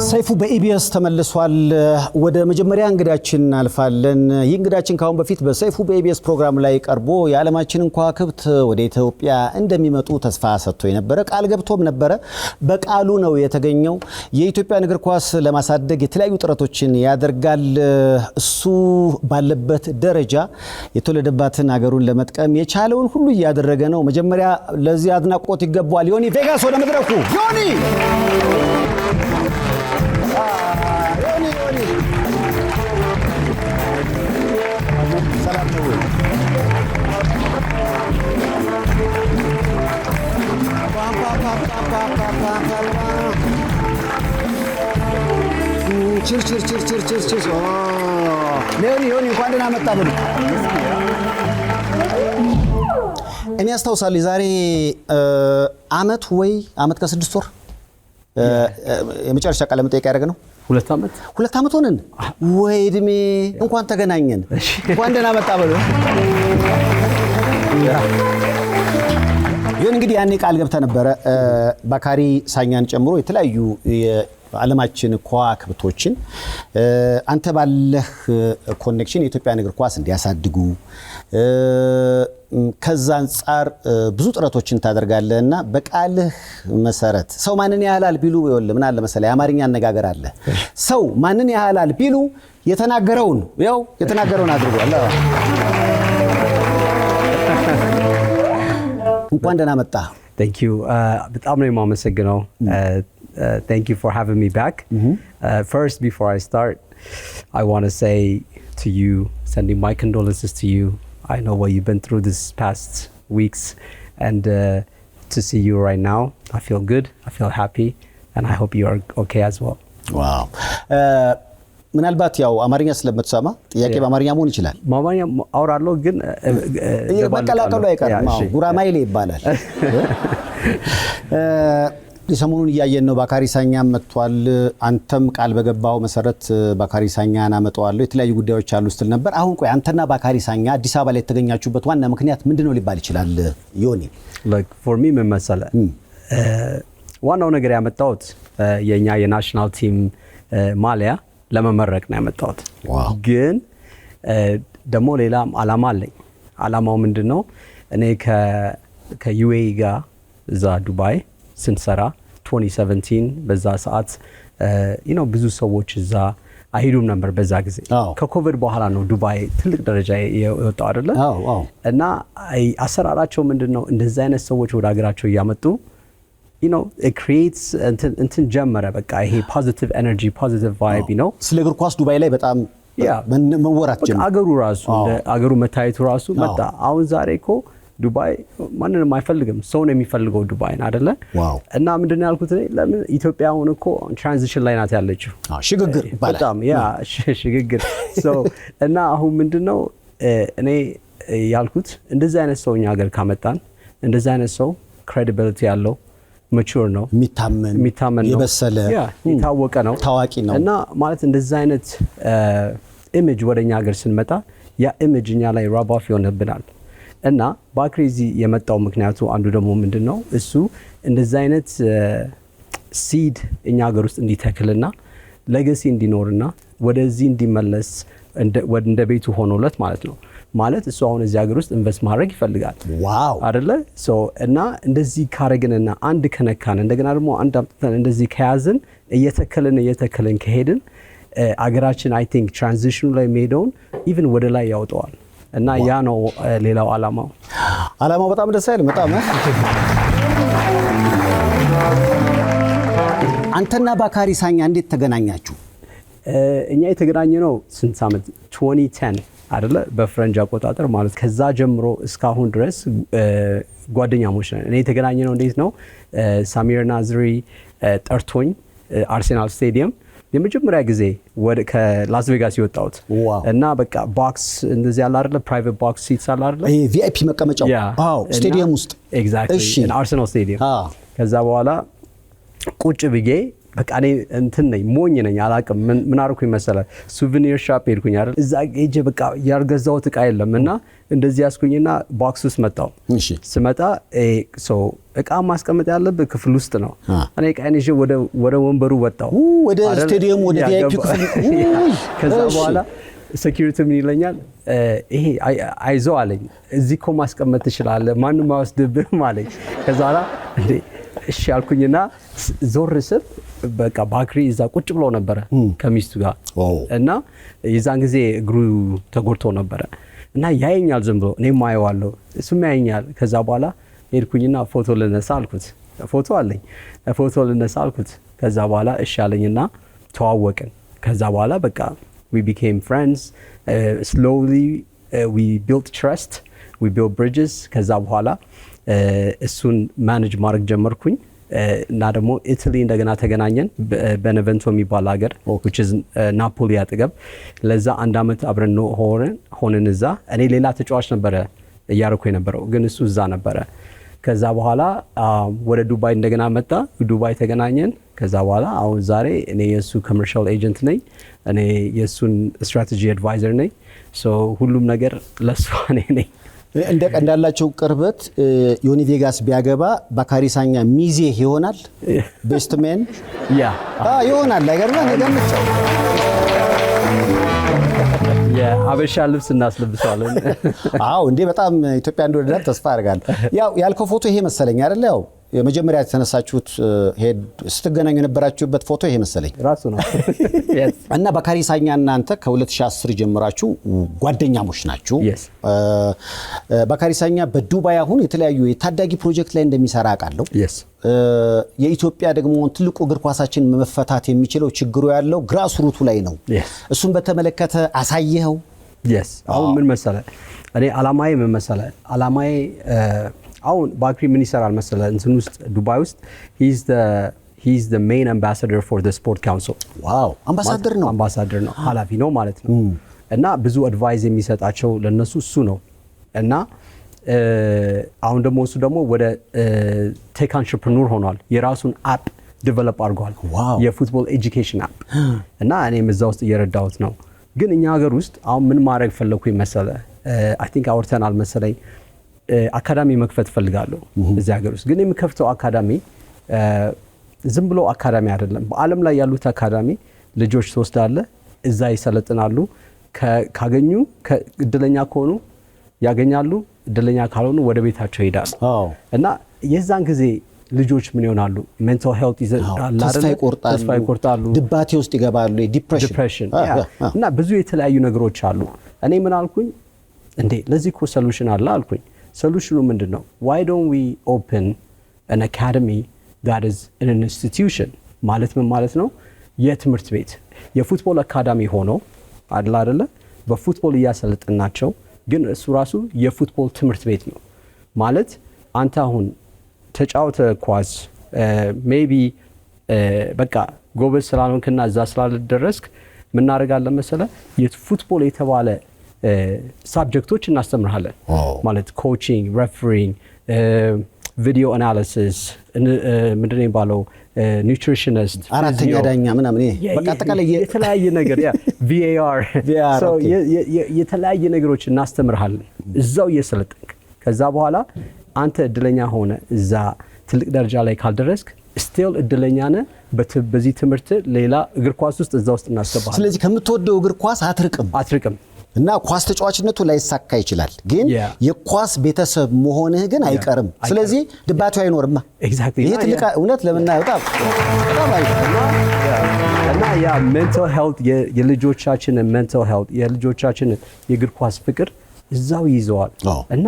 ሰይፉ በኢቢኤስ ተመልሷል። ወደ መጀመሪያ እንግዳችን እናልፋለን። ይህ እንግዳችን ካሁን በፊት በሰይፉ በኢቢኤስ ፕሮግራም ላይ ቀርቦ የዓለማችንን ከዋክብት ወደ ኢትዮጵያ እንደሚመጡ ተስፋ ሰጥቶ የነበረ ቃል ገብቶም ነበረ። በቃሉ ነው የተገኘው። የኢትዮጵያን እግር ኳስ ለማሳደግ የተለያዩ ጥረቶችን ያደርጋል። እሱ ባለበት ደረጃ የተወለደባትን ሀገሩን ለመጥቀም የቻለውን ሁሉ እያደረገ ነው። መጀመሪያ ለዚህ አድናቆት ይገባዋል። ዮኒ ቬጋስ ወደ መድረኩ። ዮኒ ሰላም ነው። ቺርስ ዮኒ እንኳን ደህና መጣ ብሎ እኔ አስታውሳለሁ። ዛሬ አመት ከ6 ወር የመጨረሻ ቃለ መጠይቅ ያደረገ ነው። 2 ዓመት ሆነን ወይ እድሜ እንኳን ተገናኘን። እንኳን ደህና መጣ ብሎ ይሁን እንግዲህ ያኔ ቃል ገብተ ነበረ ባካሪ ሳኛን ጨምሮ የተለያዩ የዓለማችን ከዋክብቶችን አንተ ባለህ ኮኔክሽን የኢትዮጵያን እግር ኳስ እንዲያሳድጉ ከዛ አንፃር ብዙ ጥረቶችን ታደርጋለህና በቃልህ መሰረት ሰው ማንን ያህላል ቢሉ ይወል ምን አለ መሰለህ የአማርኛ አነጋገር አለ። ሰው ማንን ያህላል ቢሉ የተናገረውን አድርጓል። እንኳን ደህና መጣ። Thank you. በጣም ነው የማመሰግነው። Thank you for having me back. First, before I start, I want to say to you, sending my condolences to you. I know what you've been through this past weeks, and to see you right now, I feel good, I feel happy, and I hope you are okay as well. Wow. ምናልባት ያው አማርኛ ስለምትሰማ ጥያቄ በአማርኛ መሆን ይችላል። ማማኛ አውራለሁ ግን በቀላቀሉ አይቀርም። ጉራማይሌ ይባላል። ሰሞኑን እያየን ነው። ባካሪ ሳኛም መጥቷል። አንተም ቃል በገባው መሰረት ባካሪ ሳኛን አመጣዋለሁ የተለያዩ ጉዳዮች አሉ ስትል ነበር። አሁን ቆይ አንተና ባካሪ ሳኛ አዲስ አበባ ላይ የተገኛችሁበት ዋና ምክንያት ምንድነው ሊባል ይችላል? ዮኒ like for me ምን መሰለህ ዋናው ነገር ያመጣሁት የኛ የናሽናል ቲም ማሊያ ለመመረቅ ነው ያመጣሁት። ግን ደግሞ ሌላም አላማ አለኝ። አላማው ምንድነው? እኔ ከዩኤኢ ጋር እዛ ዱባይ ስንሰራ 2017 በዛ ሰዓት ብዙ ሰዎች እዛ አይሄዱም ነበር በዛ ጊዜ። ከኮቪድ በኋላ ነው ዱባይ ትልቅ ደረጃ የወጣው አይደለ? እና አሰራራቸው ምንድነው? እንደዛ አይነት ሰዎች ወደ ሀገራቸው እያመጡ it creates እንትን ጀመረ። በቃ ይሄ positive energy, positive vibe, ስለ እግር ኳስ ዱባይ ላይ በጣም መወራት ጀመረ። አገሩ መታየቱ ራሱ መጣ። አሁን ዛሬ እኮ ዱባይ ማንንም አይፈልግም፣ ሰው ነው የሚፈልገው ዱባይን አይደለ? እና ምንድነው ያልኩት እኔ ለምን ኢትዮጵያ አሁን እኮ ትራንዚሽን ላይ ናት ያለችው፣ ሽግግር ይባላል። በጣም ሽግግር እና አሁን ምንድነው እኔ ያልኩት እንደዚህ አይነት ሰው እኛ ሀገር ካመጣን እንደዚህ አይነት ሰው credibility ያለው mature ነው፣ የሚታመን ነው፣ የበሰለ የታወቀ ነው፣ ታዋቂ ነው። እና ማለት እንደዚህ አይነት ኢሜጅ ወደኛ ሀገር ስንመጣ ያ ኢሜጅ እኛ ላይ ራብ ኦፍ ይሆንብናል። እና ባክሬዚ የመጣው ምክንያቱ አንዱ ደግሞ ምንድነው እሱ እንደዚህ አይነት ሲድ እኛ ሀገር ውስጥ እንዲተክልና ሌጋሲ እንዲኖርና ወደዚህ እንዲመለስ እንደ ቤቱ ሆኖለት ማለት ነው። ማለት እሱ አሁን እዚህ ሀገር ውስጥ ኢንቨስት ማድረግ ይፈልጋል አይደለ? እና እንደዚህ ካረግንና አንድ ከነካን እንደገና ደግሞ አንድ አምጥተን እንደዚህ ከያዝን እየተከልን ከሄድን አገራችን አይ ቲንክ ትራንዚሽኑ ላይ ሄደውን ኢቭን ወደ ላይ ያወጣዋል። እና ያ ነው ሌላው አላማው በጣም ደስ ይላል። በጣም አንተና ባካሪ ሳኛ እንዴት ተገናኛችሁ? እኛ የተገናኘነው ስንት ዓመት 2010 አይደለ? በፍረንጅ አቆጣጠር ማለት ከዛ ጀምሮ እስካሁን ድረስ ጓደኛሞች ነን። እኔ የተገናኘነው እንዴት ነው? ሳሚር ናዝሪ ጠርቶኝ አርሴናል ስቴዲየም የመጀመሪያ ጊዜ ከላስ ቬጋስ የወጣሁት እና በቃ ቦክስ እንደዚህ ያለ አይደለ? ፕራይቬት ቦክስ ሲትስ አለ አይደለ? ቪአይፒ መቀመጫው ስቴዲየም ውስጥ ኤግዛክትሊ አርሴናል ስቴዲየም። ከዛ በኋላ ቁጭ ብዬ በቃ እኔ እንትን ነኝ ሞኝ ነኝ አላቅም ምን አርኩኝ መሰለ ሱቬኒር ሻፕ ሄድኩኝ አይደል? እዛ ሄጄ በቃ ያልገዛሁት እቃ የለም እና እንደዚህ ያስኩኝና ቦክስ ውስጥ መጣው። እሺ ስመጣ እቃ ማስቀመጥ ያለብህ ክፍል ውስጥ ነው። እኔ እቃዬን ይዤ ወደ ወንበሩ ወጣው፣ ወደ ስቴዲየም ወደ ቪአይፒ ክፍል። ከዛ በኋላ ሴኩሪቲ ምን ይለኛል፣ ይሄ አይዞህ አለኝ፣ እዚህ እኮ ማስቀመጥ ትችላለህ፣ ማንም አይወስድብህም አለኝ። ከዛ በኋላ እንዴ እሺ አልኩኝና ዞር ስል በቃ ባክሪ እዛ ቁጭ ብሎ ነበረ ከሚስቱ ጋር እና የዛን ጊዜ እግሩ ተጎድቶ ነበረ እና ያየኛል ዝም ብሎ፣ እኔም አየዋለሁ፣ እሱም ያየኛል። ከዛ በኋላ ሄድኩኝና ፎቶ ልነሳ አልኩት፣ ፎቶ አለኝ፣ ፎቶ ልነሳ አልኩት። ከዛ በኋላ እሺ አለኝና ተዋወቅን። ከዛ በኋላ በቃ we became friends, slowly we built trust, we built bridges. ከዛ በኋላ እሱን ማኔጅ ማድረግ ጀመርኩኝ እና ደግሞ ኢታሊ እንደገና ተገናኘን በነቨንቶ የሚባል ሀገር which is ናፖሊ አጠገብ። ለዛ 1 አመት አብረን ሆነን እዛ እኔ ሌላ ተጫዋች ነበረ እያረኩ የነበረው ግን እሱ እዛ ነበረ። ከዛ በኋላ ወደ ዱባይ እንደገና መጣ፣ ዱባይ ተገናኘን። ከዛ በኋላ አሁን ዛሬ እኔ የሱ ኮመርሻል ኤጀንት ነኝ፣ እኔ የሱን ስትራቴጂ አድቫይዘር ነኝ። ሶ ሁሉም ነገር ለሱ እኔ ነኝ። እንዳላቸው ቅርበት ዮኒ ቬጋስ ቢያገባ ባካሪ ሳኛ ሚዜ ይሆናል፣ ቤስት ሜን ይሆናል። አይገርምም? ነገምቻው የሀበሻ ልብስ እናስለብሰዋለን። አዎ እንዴ በጣም ኢትዮጵያ እንደወደዳት ተስፋ አደርጋለሁ። ያው ያልከው ፎቶ ይሄ መሰለኝ አይደል? ያው የመጀመሪያ የተነሳችሁት ሄድ ስትገናኙ የነበራችሁበት ፎቶ ይሄ መሰለኝ ራሱ ነው። እና ባካሪ ሳኛ እናንተ ከ2010 ጀምራችሁ ጓደኛሞች ናችሁ። ባካሪ ሳኛ በዱባይ አሁን የተለያዩ የታዳጊ ፕሮጀክት ላይ እንደሚሰራ አውቃለሁ። የኢትዮጵያ ደግሞ ትልቁ እግር ኳሳችን መፈታት የሚችለው ችግሩ ያለው ግራስ ሩቱ ላይ ነው። እሱን በተመለከተ አሳየኸው? አሁን ምን መሰለህ እኔ አላማዬ ምን መሰለህ አላማዬ አሁን ባክሪ ምን ይሰራል መሰለህ እንትን ውስጥ ዱባይ ውስጥ he's the main ambassador for the sport council። ዋው አምባሳደር ነው ኃላፊ ነው ማለት ነው። እና ብዙ አድቫይስ የሚሰጣቸው ለነሱ እሱ ነው። እና አሁን ደግሞ እሱ ደግሞ ወደ ቴክ አንትረፕረነር ሆኗል። የራሱን አፕ ዲቨሎፕ አድርጓል፣ የፉትቦል ኤጁኬሽን አፕ። እና እኔም እዛ ውስጥ እየረዳሁት ነው። ግን እኛ ሀገር ውስጥ አሁን ምን ማድረግ ፈለኩኝ መሰለህ አይ ቲንክ አውርተናል መሰለኝ አካዳሚ መክፈት ፈልጋለሁ እዚህ ሀገር ውስጥ። ግን የሚከፍተው አካዳሚ ዝም ብሎ አካዳሚ አይደለም። በዓለም ላይ ያሉት አካዳሚ ልጆች ትወስዳለህ፣ እዛ ይሰለጥናሉ፣ ካገኙ እድለኛ ከሆኑ ያገኛሉ፣ እድለኛ ካልሆኑ ወደ ቤታቸው ይሄዳሉ። እና የዛን ጊዜ ልጆች ምን ይሆናሉ? ሜንታል ሄልት ተስፋ ይቆርጣሉ፣ ድባቴ ውስጥ ይገባሉ፣ ዲፕሬሽን እና ብዙ የተለያዩ ነገሮች አሉ። እኔ ምን አልኩኝ እንዴ ለዚህ እኮ ሶሉሽን አለ አልኩኝ። ሶሉሽኑ ምንድነው? why don't we open an academy that is an institution? ማለት ምን ማለት ነው? የትምህርት ቤት የፉትቦል አካዳሚ ሆኖ አይደለ በፉትቦል እያሰለጠናቸው፣ ግን እሱ ራሱ የፉትቦል ትምህርት ቤት ነው ማለት። አንተ አሁን ተጫውተ ኳስ ሜቢ በቃ ጎበዝ ስላልሆንክና እዛ ስላልደረስክ ምን እናደርጋለን መሰለህ የፉትቦል የተባለ ሳብጀክቶች እናስተምርሃለን ማለት ኮቺንግ፣ ሬፈሪንግ፣ ቪዲዮ አናሊሲስ፣ ምንድን ነው የሚባለው ኒውትሪሽኒስት፣ አራተኛ ዳኛ ምናምን በቃ አጠቃላይ የተለያየ ነገር VAR የተለያየ ነገሮች እናስተምርሃለን እዛው እየሰለጠንክ። ከዛ በኋላ አንተ እድለኛ ሆነ እዛ ትልቅ ደረጃ ላይ ካልደረስክ ስቲል እድለኛ ነህ። በዚህ ትምህርት ሌላ እግር ኳስ ውስጥ እዛ ውስጥ እናስገባለን። ስለዚህ ከምትወደው እግር ኳስ አትርቅም እና ኳስ ተጫዋችነቱ ላይሳካ ይችላል፣ ግን የኳስ ቤተሰብ መሆንህ ግን አይቀርም። ስለዚህ ድባቱ አይኖርም። ይሄ ትልቅ እውነት ለምናየው በጣም እና ያ ሜንታል ሄልት የልጆቻችን ሜንታል ሄልት የልጆቻችን የእግር ኳስ ፍቅር እዛው ይዘዋል እና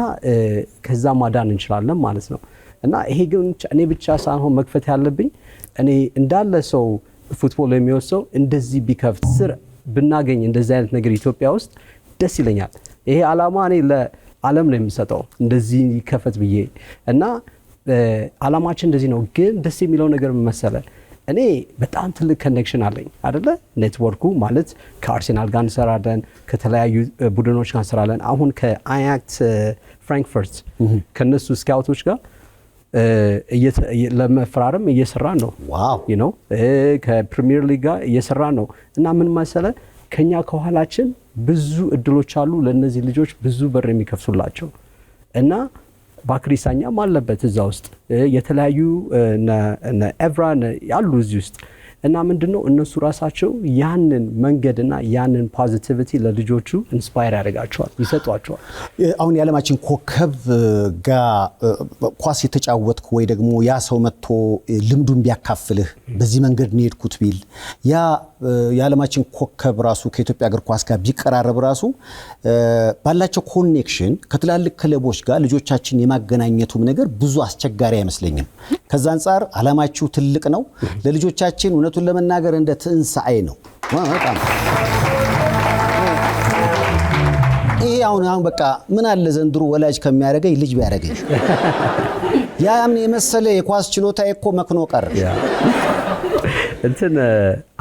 ከዛ ማዳን እንችላለን ማለት ነው። እና ይሄ ግን እኔ ብቻ ሳይሆን መክፈት ያለብኝ እኔ እንዳለ ሰው ፉትቦል የሚወስደው እንደዚህ ቢከፍት ስር ብናገኝ እንደዚህ አይነት ነገር ኢትዮጵያ ውስጥ ደስ ይለኛል። ይሄ አላማ እኔ ለዓለም ነው የምሰጠው እንደዚህ ይከፈት ብዬ እና አላማችን እንደዚህ ነው። ግን ደስ የሚለው ነገር መሰለ እኔ በጣም ትልቅ ኮኔክሽን አለኝ አይደለ? ኔትወርኩ ማለት ከአርሴናል ጋር እንሰራለን፣ ከተለያዩ ቡድኖች ጋር እንሰራለን። አሁን ከአያክስ ፍራንክፈርት ከነሱ ስካውቶች ጋር ለመፈራረም እየሰራን ነው። ዋው ከፕሪሚየር ሊግ ጋር እየሰራን ነው። እና ምን መሰለ ከኛ ከኋላችን ብዙ እድሎች አሉ ለነዚህ ልጆች ብዙ በር የሚከፍቱላቸው እና ባክሪሳኛም አለበት እዛ ውስጥ የተለያዩ ኤቭራ ያሉ እዚህ ውስጥ እና ምንድነው እነሱ ራሳቸው ያንን መንገድና ያንን ፖዚቲቪቲ ለልጆቹ ኢንስፓየር ያደርጋቸዋል ይሰጧቸዋል። አሁን የዓለማችን ኮከብ ጋር ኳስ የተጫወትክ ወይ ደግሞ ያ ሰው መጥቶ ልምዱን ቢያካፍልህ በዚህ መንገድ ነው የሄድኩት ቢል ያ የዓለማችን ኮከብ ራሱ ከኢትዮጵያ እግር ኳስ ጋር ቢቀራረብ ራሱ ባላቸው ኮኔክሽን ከትላልቅ ክለቦች ጋር ልጆቻችን የማገናኘቱም ነገር ብዙ አስቸጋሪ አይመስለኝም። ከዛ አንፃር ዓላማችሁ ትልቅ ነው። ለልጆቻችን እውነቱን ለመናገር እንደ ትንሳኤ ነው። በጣም ይሄ አሁን በቃ ምን አለ ዘንድሮ ወላጅ ከሚያደርገኝ ልጅ ቢያደርገኝ ያም የመሰለ የኳስ ችሎታ እኮ መክኖ ቀር እንትን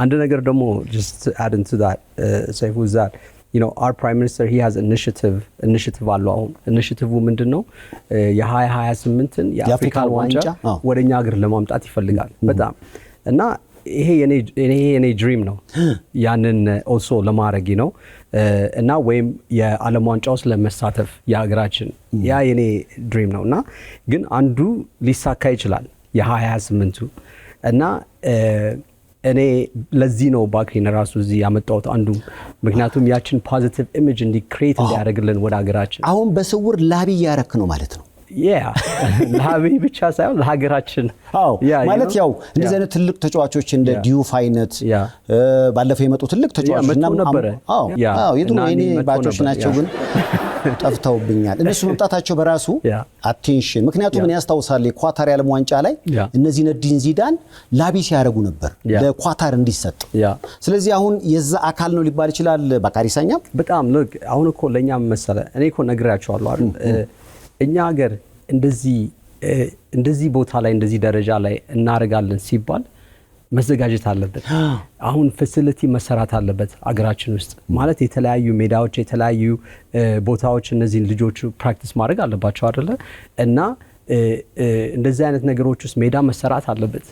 አንድ ነገር ደግሞ just add into that say who's that you know our prime minister he has initiative አለው። አሁን ኢኒሺቲቭ ምንድነው የ2028ን የአፍሪካ ዋንጫ ወደኛ ሀገር ለማምጣት ይፈልጋል በጣም እና ይሄ የኔ ድሪም ነው ያንን also ለማድረግ ነው እና ወይም የዓለም ዋንጫ ውስጥ ለመሳተፍ የሀገራችን ያ የኔ ድሪም ነውና ግን አንዱ ሊሳካ ይችላል የ2028ቱ እና እኔ ለዚህ ነው ባክሪን ራሱ እዚህ ያመጣሁት አንዱ ምክንያቱም ያችን ፖዚቲቭ ኢሜጅ እንዲክሬት እንዲያደርግልን ወደ ሀገራችን አሁን በስውር ላቢ ያረክ ነው ማለት ነው። ለሀቢ ብቻ ሳይሆን ለሀገራችን ማለት ያው እንደዚህ አይነት ትልቅ ተጫዋቾች እንደ ዲዩፍ አይነት ባለፈው የመጡ ትልቅ ተጫዋቾች እና የድሮ የኔ ባቾች ናቸው ግን ጠፍተውብኛል። እነሱ መምጣታቸው በራሱ አቴንሽን ምክንያቱም እኔ ያስታውሳለሁ ኳታር የዓለም ዋንጫ ላይ እነዚህ ነዲን ዚዳን ላቢ ሲያደርጉ ነበር ለኳታር እንዲሰጥ። ስለዚህ አሁን የዛ አካል ነው ሊባል ይችላል ባካሪሳኛ በጣም አሁን እኮ ለኛ መሰለ እኔ እኮ ነግራቸዋለሁ አይደል እኛ ሀገር እንደዚህ ቦታ ላይ እንደዚህ ደረጃ ላይ እናረጋለን ሲባል መዘጋጀት አለበት። አሁን ፋሲሊቲ መሰራት አለበት አገራችን ውስጥ ማለት የተለያዩ ሜዳዎች የተለያዩ ቦታዎች እነዚህን ልጆቹ ፕራክቲስ ማድረግ አለባቸው አይደለ እና እንደዚህ አይነት ነገሮች ውስጥ ሜዳ መሰራት አለበት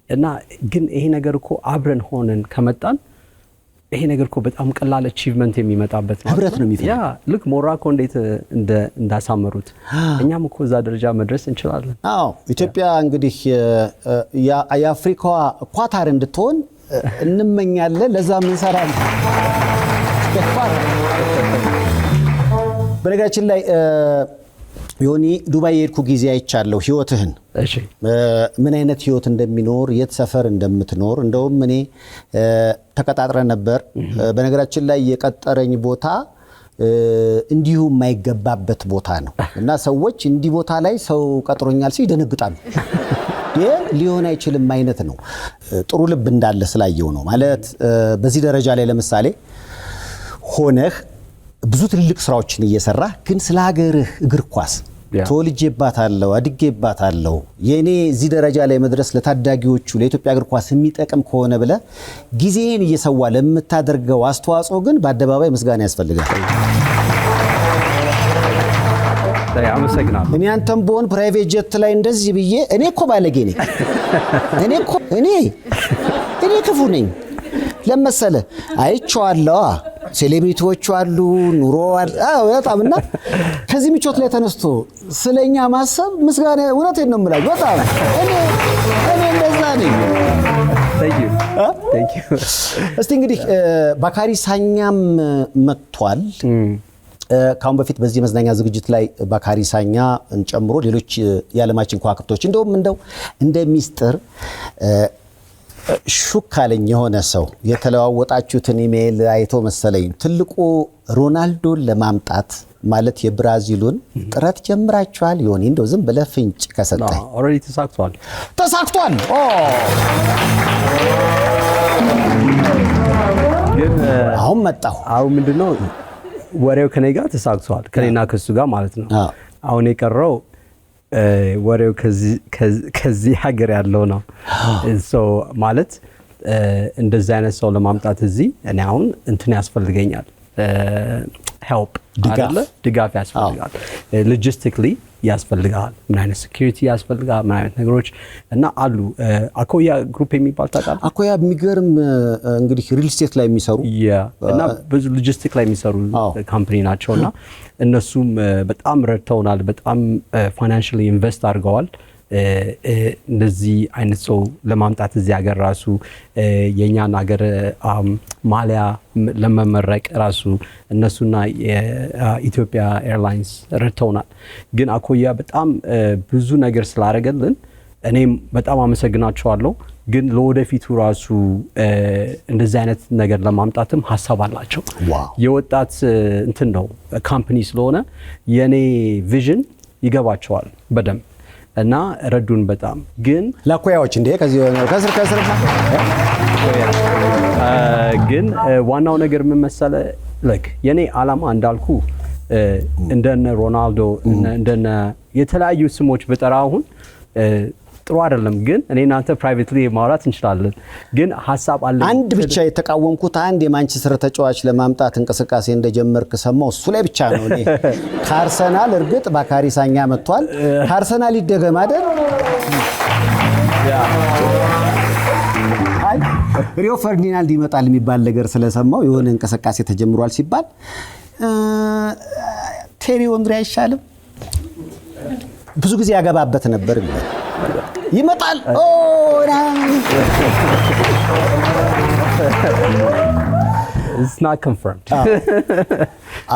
እና ግን ይሄ ነገር እኮ አብረን ሆነን ከመጣን ይሄ ነገር እኮ በጣም ቀላል አቺቭመንት የሚመጣበት ነው። ህብረት ነው የሚፈልገው። ልክ ሞሮኮ እንዴት እንዳሳመሩት እኛም እኮ እዛ ደረጃ መድረስ እንችላለን። ኢትዮጵያ እንግዲህ የአፍሪካዋ ኳታር እንድትሆን እንመኛለን። ለዛም እንሰራለን። በነገራችን ላይ ዮኒ ዱባይ የሄድኩ ጊዜ አይቻለሁ ህይወትህን። እሺ ምን አይነት ህይወት እንደሚኖር የት ሰፈር እንደምትኖር እንደውም እኔ ተቀጣጥረን ነበር። በነገራችን ላይ የቀጠረኝ ቦታ እንዲሁ የማይገባበት ቦታ ነው እና ሰዎች እንዲህ ቦታ ላይ ሰው ቀጥሮኛል ሲል ይደነግጣሉ። ሊሆን አይችልም አይነት ነው። ጥሩ ልብ እንዳለ ስላየው ነው ማለት በዚህ ደረጃ ላይ ለምሳሌ ሆነህ ብዙ ትልልቅ ስራዎችን እየሰራ ግን ስለ ሀገርህ እግር ኳስ ተወልጄባታለሁ አድጌባታለሁ የኔ እዚህ ደረጃ ላይ መድረስ ለታዳጊዎቹ ለኢትዮጵያ እግር ኳስ የሚጠቅም ከሆነ ብለ ጊዜን እየሰዋ ለምታደርገው አስተዋጽኦ ግን በአደባባይ ምስጋና ያስፈልጋል። አመሰግናለሁ። እኔ አንተም በሆን ፕራይቬት ጀት ላይ እንደዚህ ብዬ እኔ እኮ ባለጌ ነኝ እኔ ክፉ ነኝ ለመሰለ አይቼዋለሁ። ሴሌብሪቲዎች አሉ ኑሮ በጣምና ከዚህ ምቾት ላይ ተነስቶ ስለኛ ማሰብ ምስጋና እውነቴን ነው የምላችሁ። በጣም እኔ እንደዛ ነኝ። Thank you. እስቲ እንግዲህ ባካሪሳኛም መጥቷል። ካሁን በፊት በዚህ መዝናኛ ዝግጅት ላይ ባካሪሳኛ እንጨምሮ ሌሎች የዓለማችን ከዋክብቶች እንደው እንደ ሚስጥር ሹካለኝ የሆነ ሰው የተለዋወጣችሁትን ኢሜል አይቶ መሰለኝ ትልቁ ሮናልዶን ለማምጣት ማለት የብራዚሉን ጥረት ጀምራችኋል። ዮኒ እንደው ዝም ብለህ ፍንጭ ከሰጠኝ ኦሬዲ ተሳክቷል። ግን አሁን መጣሁ። አሁን ምንድነው ወሬው ከኔ ጋር ተሳክቷል ከኔና ከሱ ጋር ማለት ነው። አሁን የቀረው ወሬው ከዚህ ሀገር ያለው ነው። ማለት እንደዚህ አይነት ሰው ለማምጣት እዚህ እኔ አሁን እንትን ያስፈልገኛል help አይደለ ድጋፍ ያስፈልጋል። ሎጂስቲክሊ ያስፈልጋል፣ ምን አይነት ሴኩሪቲ ያስፈልጋል፣ ምን አይነት ነገሮች እና አሉ። አኮያ ግሩፕ የሚባል ታውቃለህ? አኮያ የሚገርም እንግዲህ ሪል ስቴት ላይ የሚሰሩ እና ብዙ ሎጂስቲክ ላይ የሚሰሩ ካምፓኒ ናቸውና እነሱም በጣም ረድተውናል። በጣም ፋይናንሻሊ ኢንቨስት አድርገዋል። እንደዚህ አይነት ሰው ለማምጣት እዚህ ሀገር ራሱ የኛን ሀገር ማሊያ ለመመረቅ ራሱ እነሱና የኢትዮጵያ ኤርላይንስ ረድተውናል። ግን አኮያ በጣም ብዙ ነገር ስላደረገልን እኔም በጣም አመሰግናቸዋለሁ። ግን ለወደፊቱ ራሱ እንደዚህ አይነት ነገር ለማምጣትም ሀሳብ አላቸው። የወጣት እንትን ነው ካምፓኒ ስለሆነ የኔ ቪዥን ይገባቸዋል በደንብ እና ረዱን በጣም። ግን ለአኮያዎች እንደ ከዚህ ከስር ግን ዋናው ነገር ምን መሰለህ የኔ ዓላማ እንዳልኩ እንደነ ሮናልዶ እንደነ የተለያዩ ስሞች በጠራ አሁን ጥሩ አይደለም። ግን እኔ እናንተ ፕራይቬትሊ ማውራት እንችላለን። ግን ሐሳብ አለ። አንድ ብቻ የተቃወምኩት አንድ የማንቸስተር ተጫዋች ለማምጣት እንቅስቃሴ እንደጀመርክ ሰማው። እሱ ላይ ብቻ ነው እኔ ከአርሰናል እርግጥ ባካሪ ሳኛ መጥቷል። ከአርሰናል ይደገም አይደል? አይ ሪዮ ፈርዲናንድ ይመጣል የሚባል ነገር ስለሰማው የሆነ እንቅስቃሴ ተጀምሯል ሲባል ቴሪ ወንድሪ አይሻልም? ብዙ ጊዜ ያገባበት ነበር ይመጣል። It's not confirmed.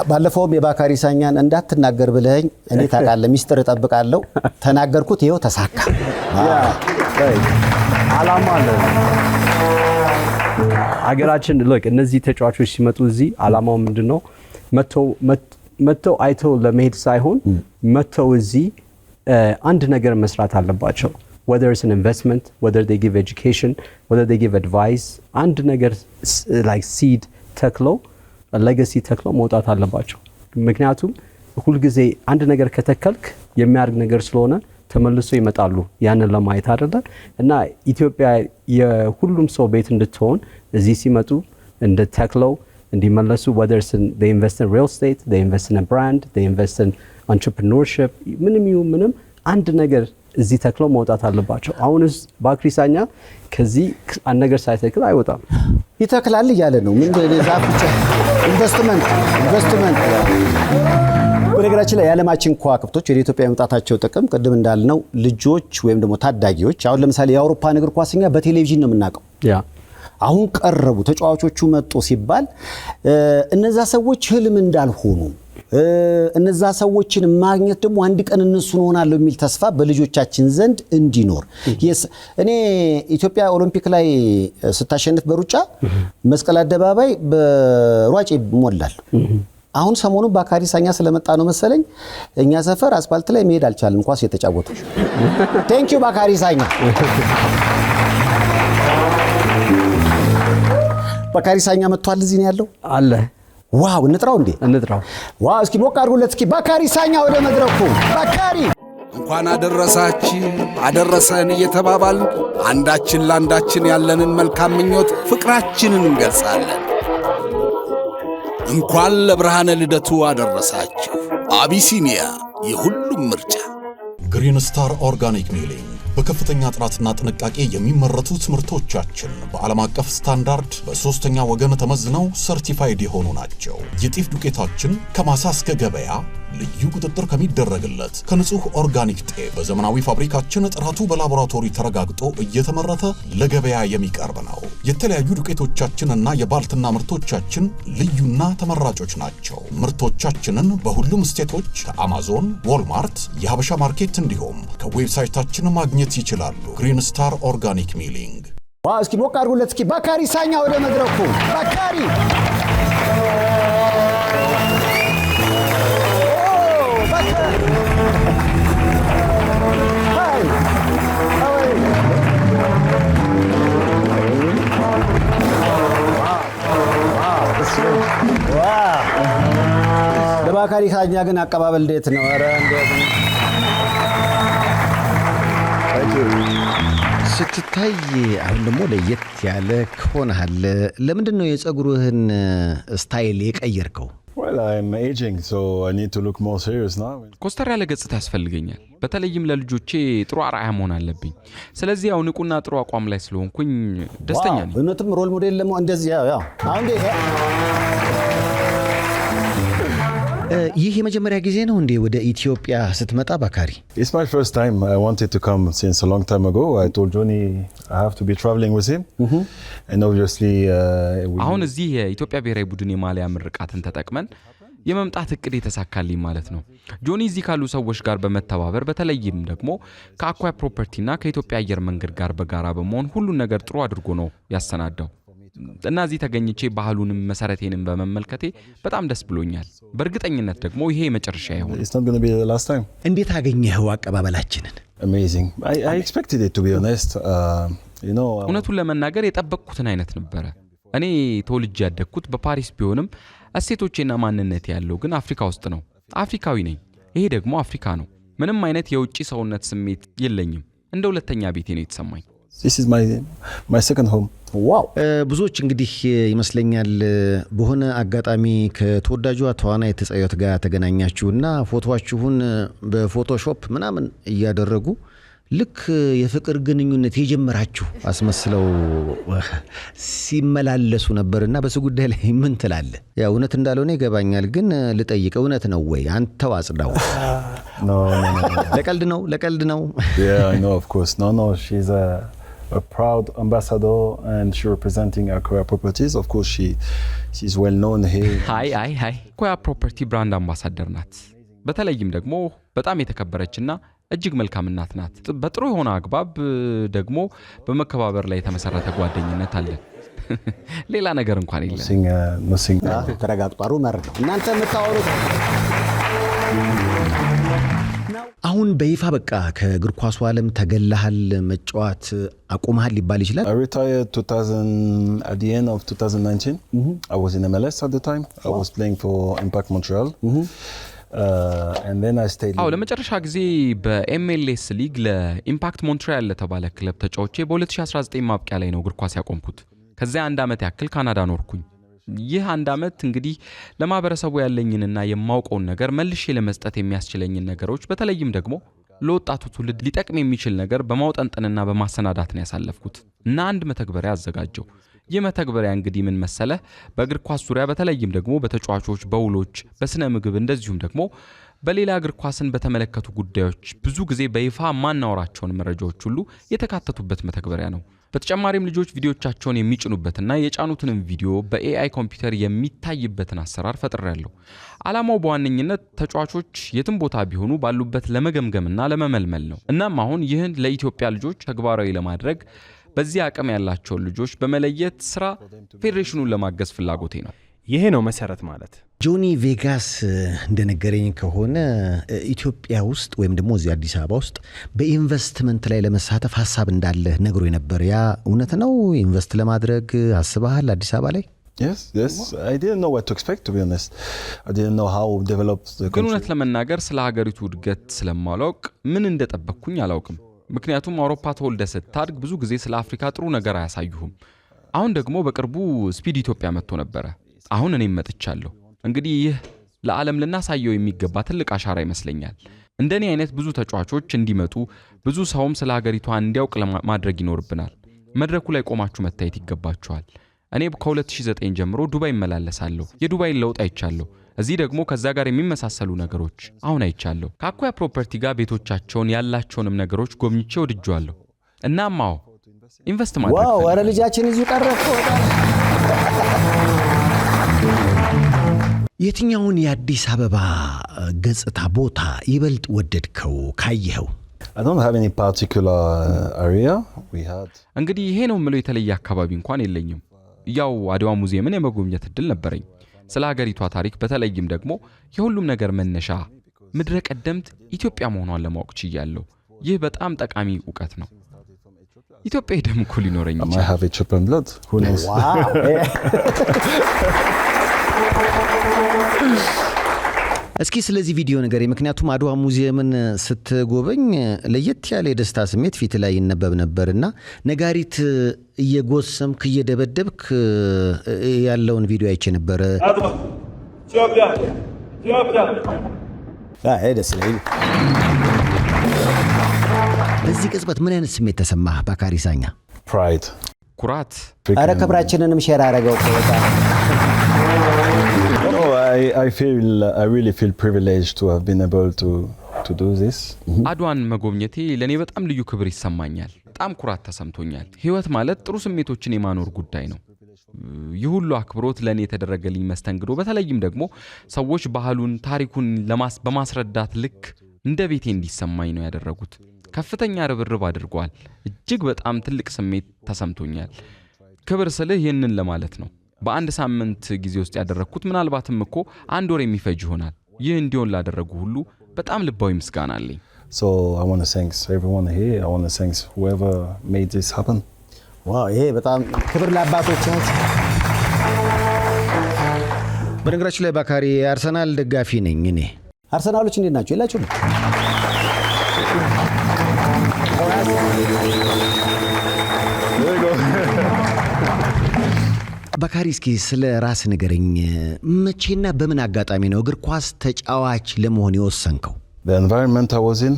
ባለፈውም የባካሪ ሳኛን እንዳትናገር ብለኝ እኔ ታውቃለህ ሚስጥር እጠብቃለሁ ተናገርኩት። ይሄው ተሳካ። ዓላማ አለ አገራችን። look እነዚህ ተጫዋቾች ሲመጡ እዚህ ዓላማው ምንድነው? መተው አይተው ለመሄድ ሳይሆን መተው እዚህ አንድ ነገር መስራት አለባቸው። whether it's an investment, whether they give education, whether they give advice, አንድ ነገር like seed ተክለው legacy ተክለው መውጣት አለባቸው። ምክንያቱም ሁሉ ጊዜ አንድ ነገር ከተከልክ የሚያርግ ነገር ስለሆነ ተመልሶ ይመጣሉ ያንን ለማየት አይደለ? እና ኢትዮጵያ የሁሉም ሰው ቤት እንድትሆን እዚህ ሲመጡ እንደ ተክለው እንዲመለሱ whether they invest in real estate, they invest in a brand, they invest in entrepreneurship, ምንም አንድ ነገር እዚህ ተክለው መውጣት አለባቸው። አሁንስ ባክሪ ሳኛ ከዚህ አንድ ነገር ሳይተክል አይወጣም። ይተክላል እያለ ነው። ምን ዛፍ ብቻ ኢንቨስትመንት በነገራችን ላይ የዓለማችን ከዋክብቶች ወደ ኢትዮጵያ የመምጣታቸው ጥቅም ቅድም እንዳልነው ልጆች ወይም ደግሞ ታዳጊዎች አሁን ለምሳሌ የአውሮፓ እግር ኳስኛ በቴሌቪዥን ነው የምናውቀው። አሁን ቀረቡ ተጫዋቾቹ መጡ ሲባል እነዛ ሰዎች ህልም እንዳልሆኑ እነዛ ሰዎችን ማግኘት ደግሞ አንድ ቀን እነሱን ሆናለሁ የሚል ተስፋ በልጆቻችን ዘንድ እንዲኖር እኔ ኢትዮጵያ ኦሎምፒክ ላይ ስታሸንፍ በሩጫ መስቀል አደባባይ በሯጭ ይሞላል። አሁን ሰሞኑን ባካሪ ሳኛ ስለመጣ ነው መሰለኝ እኛ ሰፈር አስፋልት ላይ መሄድ አልቻለም ኳስ የተጫወቱ። ቴንክ ዩ ባካሪ ሳኛ። ባካሪ ሳኛ መጥቷል። እዚህ ነው ያለው አለ። ዋው እንጥራው እንዴ? እንጥራው። ዋው እስኪ ሞቅ አድርጉለት እስኪ ባካሪ ሳኛ ወደ መድረኩ። ባካሪ እንኳን አደረሳችሁ አደረሰን እየተባባል አንዳችን ለአንዳችን ያለንን መልካም ምኞት ፍቅራችንን እንገልጻለን። እንኳን ለብርሃነ ልደቱ አደረሳችሁ። አቢሲኒያ የሁሉም ምርጫ። ግሪን ስታር ኦርጋኒክ ሚሊንግ በከፍተኛ ጥራትና ጥንቃቄ የሚመረቱ ምርቶቻችን በዓለም አቀፍ ስታንዳርድ በሶስተኛ ወገን ተመዝነው ሰርቲፋይድ የሆኑ ናቸው። የጤፍ ዱቄታችን ከማሳ እስከ ገበያ ልዩ ቁጥጥር ከሚደረግለት ከንጹህ ኦርጋኒክ ጤፍ በዘመናዊ ፋብሪካችን ጥራቱ በላቦራቶሪ ተረጋግጦ እየተመረተ ለገበያ የሚቀርብ ነው። የተለያዩ ዱቄቶቻችንና የባልትና ምርቶቻችን ልዩና ተመራጮች ናቸው። ምርቶቻችንን በሁሉም ስቴቶች ከአማዞን፣ ዎልማርት፣ የሀበሻ ማርኬት እንዲሁም ከዌብሳይታችን ማግኘት ይችላሉ። ግሪን ስታር ኦርጋኒክ ሚሊንግ። ዋው እስኪ ሞቅ አድርጉለት እስኪ ባካሪ ሳኛ ወደ መድረኩ። ባካሪ ለባካሪ ሳኛ ግን አቀባበል እንዴት ነው? ኧረ እንዴት ነው ስትታይ? አሁን ደግሞ ለየት ያለ ከሆነሃል። ለምንድን ነው የፀጉርህን ስታይል የቀየርከው? Well, I'm aging, so I need to look more serious now. ኮስተር ያለ ገጽታ ያስፈልገኛል። በተለይም ለልጆቼ ጥሩ አርአያ መሆን አለብኝ። ስለዚህ ያው ንቁና ጥሩ አቋም ላይ ስለሆንኩኝ ደስተኛ ነኝ። እነትም ሮል ሞዴል ለመሆን እንደዚህ ያው አሁን ይህ የመጀመሪያ ጊዜ ነው እንዴ ወደ ኢትዮጵያ ስትመጣ ባካሪ? It's my first time. I wanted to come since a long time ago. I told Johnny I have to be traveling with him. And obviously አሁን እዚህ የኢትዮጵያ ብሔራዊ ቡድን የማሊያ ምርቃትን ተጠቅመን የመምጣት እቅድ የተሳካልኝ ማለት ነው። ጆኒ እዚህ ካሉ ሰዎች ጋር በመተባበር በተለይም ደግሞ ከአኳያ ፕሮፐርቲና ከኢትዮጵያ አየር መንገድ ጋር በጋራ በመሆን ሁሉን ነገር ጥሩ አድርጎ ነው ያሰናዳው። እና እዚህ ተገኝቼ ባህሉንም መሰረቴንም በመመልከቴ በጣም ደስ ብሎኛል። በእርግጠኝነት ደግሞ ይሄ የመጨረሻ ይሆናል። It's not going to be the last time. እንዴት አገኘኸው አቀባበላችንን? Amazing. I expected it, to be honest. You know, እውነቱን ለመናገር የጠበቅኩትን አይነት ነበረ። እኔ ተወልጄ ያደግኩት በፓሪስ ቢሆንም እሴቶቼና ማንነቴ ያለው ግን አፍሪካ ውስጥ ነው። አፍሪካዊ ነኝ። ይሄ ደግሞ አፍሪካ ነው። ምንም አይነት የውጪ ሰውነት ስሜት የለኝም። እንደ ሁለተኛ ቤቴ ነው የተሰማኝ። this is my second home. ዋው! ብዙዎች እንግዲህ ይመስለኛል በሆነ አጋጣሚ ከተወዳጁ ተዋናይ ተጸዮት ጋር ተገናኛችሁና ፎቶዋችሁን በፎቶሾፕ ምናምን እያደረጉ ልክ የፍቅር ግንኙነት የጀመራችሁ አስመስለው ሲመላለሱ ነበርና በሱ ጉዳይ ላይ ምን ትላለህ? ያው እውነት እንዳልሆነ ይገባኛል፣ ግን ልጠይቅ፣ እውነት ነው ወይ? አንተው አጽዳው። No. ለቀልድ ነው። Yeah, I know, of course. No, she's a proud ambassador and she representing Akoya Properties. Of course, she's well known here. ሃይ አኳያ ፕሮፐርቲ ብራንድ አምባሳደር ናት። በተለይም ደግሞ በጣም የተከበረችና እጅግ መልካም እናት ናት። በጥሩ የሆነ አግባብ ደግሞ በመከባበር ላይ የተመሰረተ ጓደኝነት አለ። ሌላ ነገር እንኳን የለም። Nothing. ተረጋግጧሩ መር እናንተ የምታወሩት አሁን በይፋ በቃ ከእግር ኳሱ ዓለም ተገለሃል፣ መጫወት አቁመሃል ሊባል ይችላል? I retired at the end of 2019. I was in MLS at the time. I was playing for Impact Montreal. And then I stayed. ለመጨረሻ ጊዜ በኤምኤልኤስ ሊግ ለኢምፓክት ሞንትሪያል ለተባለ ክለብ ተጫውቼ በ2019 ማብቂያ ላይ ነው እግር ኳስ ያቆምኩት። ከዚያ አንድ ዓመት ያክል ካናዳ ኖርኩኝ። ይህ አንድ ዓመት እንግዲህ ለማህበረሰቡ ያለኝንና የማውቀውን ነገር መልሼ ለመስጠት የሚያስችለኝን ነገሮች በተለይም ደግሞ ለወጣቱ ትውልድ ሊጠቅም የሚችል ነገር በማውጠንጠንና በማሰናዳት ነው ያሳለፍኩት እና አንድ መተግበሪያ አዘጋጀው። ይህ መተግበሪያ እንግዲህ ምን መሰለ፣ በእግር ኳስ ዙሪያ በተለይም ደግሞ በተጫዋቾች፣ በውሎች፣ በስነ ምግብ እንደዚሁም ደግሞ በሌላ እግር ኳስን በተመለከቱ ጉዳዮች ብዙ ጊዜ በይፋ ማናወራቸውን መረጃዎች ሁሉ የተካተቱበት መተግበሪያ ነው። በተጨማሪም ልጆች ቪዲዮቻቸውን የሚጭኑበትና የጫኑትንም ቪዲዮ በኤአይ ኮምፒውተር የሚታይበትን አሰራር ፈጥሬያለሁ። ዓላማው በዋነኝነት ተጫዋቾች የትም ቦታ ቢሆኑ ባሉበት ለመገምገምና ለመመልመል ነው። እናም አሁን ይህን ለኢትዮጵያ ልጆች ተግባራዊ ለማድረግ በዚህ አቅም ያላቸውን ልጆች በመለየት ስራ ፌዴሬሽኑን ለማገዝ ፍላጎቴ ነው። ይሄ ነው መሰረት ማለት። ጆኒ ቬጋስ እንደነገረኝ ከሆነ ኢትዮጵያ ውስጥ ወይም ደግሞ እዚህ አዲስ አበባ ውስጥ በኢንቨስትመንት ላይ ለመሳተፍ ሀሳብ እንዳለ ነግሮ ነበር። ያ እውነት ነው? ኢንቨስት ለማድረግ አስበሃል አዲስ አበባ ላይ? Yes. I didn't know what to expect, to be honest. I didn't know how developed the ግን እውነት country. ለመናገር ስለ ሀገሪቱ እድገት ስለማላውቅ ምን እንደጠበቅኩኝ አላውቅም። ምክንያቱም አውሮፓ ተወልደ ስታድግ ብዙ ጊዜ ስለ አፍሪካ ጥሩ ነገር አያሳዩህም። አሁን ደግሞ በቅርቡ ስፒድ ኢትዮጵያ መጥቶ ነበረ። አሁን እኔም መጥቻለሁ። እንግዲህ ይህ ለዓለም ልናሳየው የሚገባ ትልቅ አሻራ ይመስለኛል። እንደኔ አይነት ብዙ ተጫዋቾች እንዲመጡ ብዙ ሰውም ስለ ሀገሪቷ እንዲያውቅ ማድረግ ይኖርብናል። መድረኩ ላይ ቆማችሁ መታየት ይገባችኋል። እኔ ከ2009 ጀምሮ ዱባይ እመላለሳለሁ። የዱባይን ለውጥ አይቻለሁ። እዚህ ደግሞ ከዛ ጋር የሚመሳሰሉ ነገሮች አሁን አይቻለሁ። ከአኳያ ፕሮፐርቲ ጋር ቤቶቻቸውን ያላቸውንም ነገሮች ጎብኝቼ ወድጄዋለሁ። እናም አዎ ኢንቨስት ማድረግ ዋው! ወረ ልጃችን እዚሁ ቀረፈ። የትኛውን የአዲስ አበባ ገጽታ ቦታ ይበልጥ ወደድከው ካየኸው? I don't have any particular area. We had እንግዲህ ይሄ ነው የምለው የተለየ አካባቢ እንኳን የለኝም። ያው አድዋ ሙዚየምን የመጎብኘት እድል ነበረኝ። ስለ ሀገሪቷ ታሪክ በተለይም ደግሞ የሁሉም ነገር መነሻ ምድረ ቀደምት ኢትዮጵያ መሆኗን ለማወቅ ችያለሁ። ይህ በጣም ጠቃሚ ዕውቀት ነው። ኢትዮጵያ ደም እኮ ሊኖረኝ I might ይችላል። have Ethiopian blood. Who knows? ዋው! እስኪ ስለዚህ ቪዲዮ ነገር ምክንያቱም አድዋ ሙዚየምን ስትጎበኝ ለየት ያለ የደስታ ስሜት ፊት ላይ ይነበብ ነበርና ነጋሪት እየጎሰምክ እየደበደብክ ያለውን ቪዲዮ አይቼ ነበር። ደስ ይላል። በዚህ ቅጽበት ምን አይነት ስሜት ተሰማህ ባካሪ ሳኛ? Pride. ኩራት። አረ ክብራችንንም ሼር አደረገው እኮ በጣም። No, I really feel privileged to have been able to do this. አድዋን መጎብኘቴ ለኔ በጣም ልዩ ክብር ይሰማኛል። በጣም ኩራት ተሰምቶኛል። ህይወት ማለት ጥሩ ስሜቶችን የማኖር ጉዳይ ነው። ይህ ሁሉ አክብሮት ለኔ የተደረገልኝ መስተንግዶ፣ በተለይም ደግሞ ሰዎች ባህሉን፣ ታሪኩን በማስረዳት ልክ እንደ ቤቴ እንዲሰማኝ ነው ያደረጉት። ከፍተኛ ርብርብ አድርጓል። እጅግ በጣም ትልቅ ስሜት ተሰምቶኛል። ክብር ስልህ ይህንን ለማለት ነው። በአንድ ሳምንት ጊዜ ውስጥ ያደረግኩት ምናልባትም እኮ 1 ወር የሚፈጅ ይሆናል። ይህ እንዲሆን ላደረጉ ሁሉ በጣም ልባዊ ምስጋና አለኝ። So I want to thank everyone here. I want to thank whoever made this happen. ዋው ይሄ በጣም ክብር ለአባቶቻችን። በነገራችን ላይ ባካሪ አርሰናል ደጋፊ ነኝ እኔ። አርሰናሎች እንዴት ናቸው? የላችሁም? ባካሪ እስኪ ስለ ራስ ንገረኝ። መቼና በምን አጋጣሚ ነው እግር ኳስ ተጫዋች ለመሆን የወሰንከው? The environment I was in,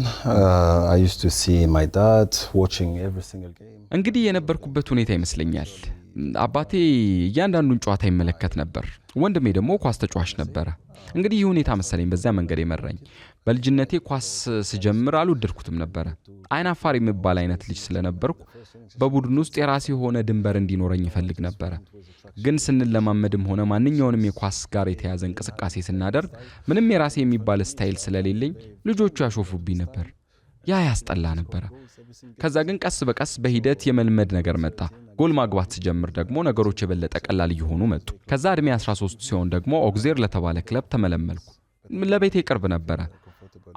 I used to see my dad watching every single game. እንግዲህ የነበርኩበት ሁኔታ ይመስለኛል። አባቴ እያንዳንዱን ጨዋታ ይመለከት ነበር። ወንድሜ ደግሞ ኳስ ተጫዋች ነበረ። እንግዲህ ይህ ሁኔታ መሰለኝ በዚያ መንገድ የመራኝ። በልጅነቴ ኳስ ስጀምር አልወደድኩትም ነበረ። አይናፋር የሚባል አይነት ልጅ ስለነበርኩ በቡድን ውስጥ የራሴ የሆነ ድንበር እንዲኖረኝ ይፈልግ ነበረ። ግን ስንለማመድም ሆነ ማንኛውንም የኳስ ጋር የተያዘ እንቅስቃሴ ስናደርግ ምንም የራሴ የሚባል ስታይል ስለሌለኝ ልጆቹ ያሾፉብኝ ነበር። ያ ያስጠላ ነበረ። ከዛ ግን ቀስ በቀስ በሂደት የመልመድ ነገር መጣ። ጎል ማግባት ስጀምር ደግሞ ነገሮች የበለጠ ቀላል እየሆኑ መጡ። ከዛ እድሜ 13 ሲሆን ደግሞ ኦግዜር ለተባለ ክለብ ተመለመልኩ። ለቤቴ ቅርብ ነበረ።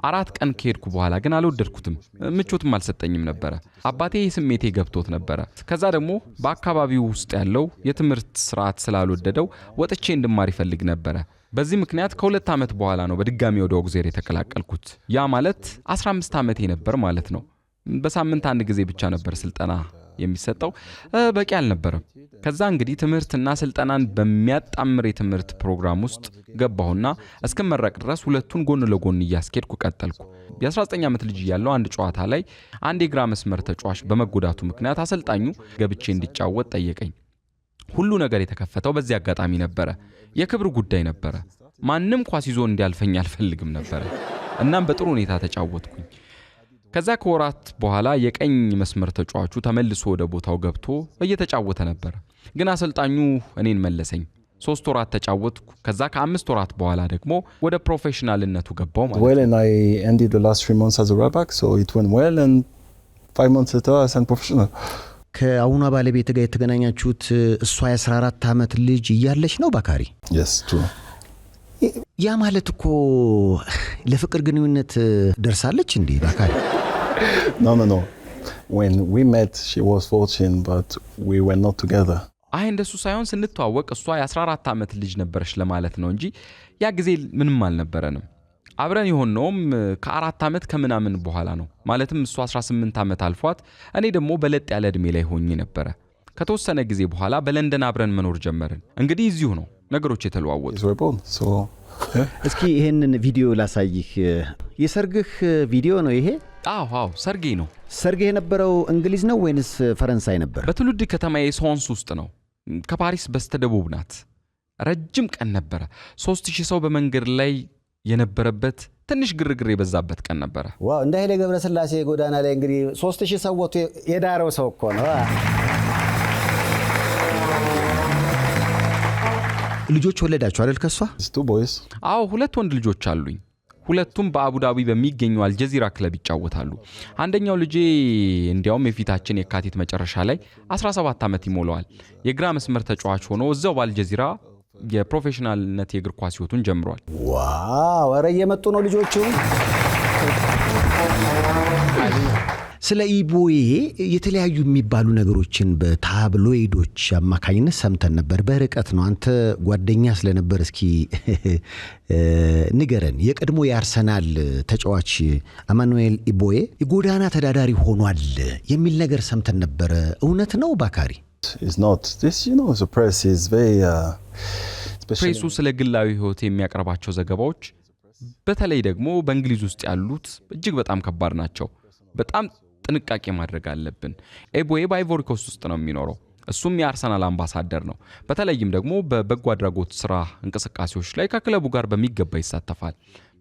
4 ቀን ከሄድኩ በኋላ ግን አልወደድኩትም፣ ምቾትም አልሰጠኝም ነበረ። አባቴ ስሜቴ ገብቶት ነበረ። ከዛ ደግሞ በአካባቢው ውስጥ ያለው የትምህርት ስርዓት ስላልወደደው ወጥቼ እንድማር ይፈልግ ነበረ። በዚህ ምክንያት ከ2 ዓመት በኋላ ነው በድጋሚ ወደ ኦግዜር የተቀላቀልኩት። ያ ማለት 15 ዓመቴ ነበር ማለት ነው። በሳምንት 1 ጊዜ ብቻ ነበር ስልጠና የሚሰጠው፣ በቂ አልነበረም። ከዛ እንግዲህ ትምህርትና ስልጠናን በሚያጣምር የትምህርት ፕሮግራም ውስጥ ገባሁና እስከመረቅ ድረስ ሁለቱን ጎን ለጎን እያስኬድኩ ቀጠልኩ። የ19 ዓመት ልጅ ያለው አንድ ጨዋታ ላይ አንድ የግራ መስመር ተጫዋች በመጎዳቱ ምክንያት አሰልጣኙ ገብቼ እንዲጫወት ጠየቀኝ። ሁሉ ነገር የተከፈተው በዚህ አጋጣሚ ነበረ። የክብር ጉዳይ ነበረ። ማንም ኳስ ይዞ እንዲያልፈኝ አልፈልግም ነበረ። እናም በጥሩ ሁኔታ ተጫወትኩኝ። ከዛ ከወራት በኋላ የቀኝ መስመር ተጫዋቹ ተመልሶ ወደ ቦታው ገብቶ እየተጫወተ ነበር። ግን አሰልጣኙ እኔን መለሰኝ። 3 ወራት ተጫወትኩ። ከዛ ከ5 ወራት በኋላ ደግሞ ወደ ፕሮፌሽናልነቱ ገባው ማለት ነው። Well, and I ended the last 3 months as a right back, so it went well, and 5 months later I signed professional. ከአሁኗ ባለቤት ጋር የተገናኛችሁት እሷ የ14 ዓመት ልጅ እያለች ነው ባካሪ? Yes, true. ያ ማለት እኮ ለፍቅር ግንኙነት ደርሳለች እንዴ ባካሪ? No. When we met, she was 14, but we were not together. አይ እንደሱ ሳይሆን ስንተዋወቅ እሷ የ14 ዓመት ልጅ ነበረች ለማለት ነው እንጂ ያ ጊዜ ምንም አልነበረንም። አብረን የሆነውም ከ4 ዓመት ከምናምን በኋላ ነው። ማለትም እሷ 18 ዓመት አልፏት እኔ ደግሞ በለጥ ያለ እድሜ ላይ ሆኜ ነበረ። ከተወሰነ ጊዜ በኋላ በለንደን አብረን መኖር ጀመርን። እንግዲህ እዚሁ ነው ነገሮች የተለዋወጡ። እስኪ ይሄንን ቪዲዮ ላሳይህ። የሰርግህ ቪዲዮ ነው ይሄ? አዎ ሰርጌ ነው። ሰርግህ የነበረው እንግሊዝ ነው ወይንስ ፈረንሳይ ነበር? በትውልድ ከተማዬ ሶንስ ውስጥ ነው። ከፓሪስ በስተደቡብ ናት። ረጅም ቀን ነበረ። 3000 ሰው በመንገድ ላይ የነበረበት ትንሽ ግርግር የበዛበት ቀን ነበረ። ዋው! እንደ ኃይሌ ገብረስላሴ ጎዳና ላይ እንግዲህ 3000 ሰው ወጥቶ የዳረው ሰው እኮ ነው። ልጆች ወለዳችሁ አይደል ከሷ? 2 boys. አዎ 2 ወንድ ልጆች አሉኝ። ሁለቱም በአቡዳቢ በሚገኘው አልጀዚራ ክለብ ይጫወታሉ። አንደኛው ልጄ እንዲያውም የፊታችን የካቲት መጨረሻ ላይ 17 ዓመት ይሞላዋል። የግራ መስመር ተጫዋች ሆኖ እዛው በአልጀዚራ የፕሮፌሽናልነት የእግር ኳስ ህይወቱን ጀምሯል። ዋው! ኧረ እየመጡ ነው ልጆቹ። ስለ ኢቦዬ የተለያዩ የሚባሉ ነገሮችን በታብሎይዶች አማካኝነት ሰምተን ነበር። በርቀት ነው። አንተ ጓደኛ ስለነበር እስኪ ንገረን። የቀድሞ የአርሰናል ተጫዋች አማኑኤል ኢቦዬ የጎዳና ተዳዳሪ ሆኗል የሚል ነገር ሰምተን ነበር። እውነት ነው ባካሪ? It's not. This, the press is very ፕሬሱ ስለ ግላዊ ህይወት የሚያቀርባቸው ዘገባዎች በተለይ ደግሞ በእንግሊዝ ውስጥ ያሉት እጅግ በጣም ከባድ ናቸው። በጣም ጥንቃቄ ማድረግ አለብን። ኤቦዬ በአይቮሪ ኮስት ውስጥ ነው የሚኖረው። እሱም የአርሰናል አምባሳደር ነው። በተለይም ደግሞ በበጎ አድራጎት ስራ እንቅስቃሴዎች ላይ ከክለቡ ጋር በሚገባ ይሳተፋል።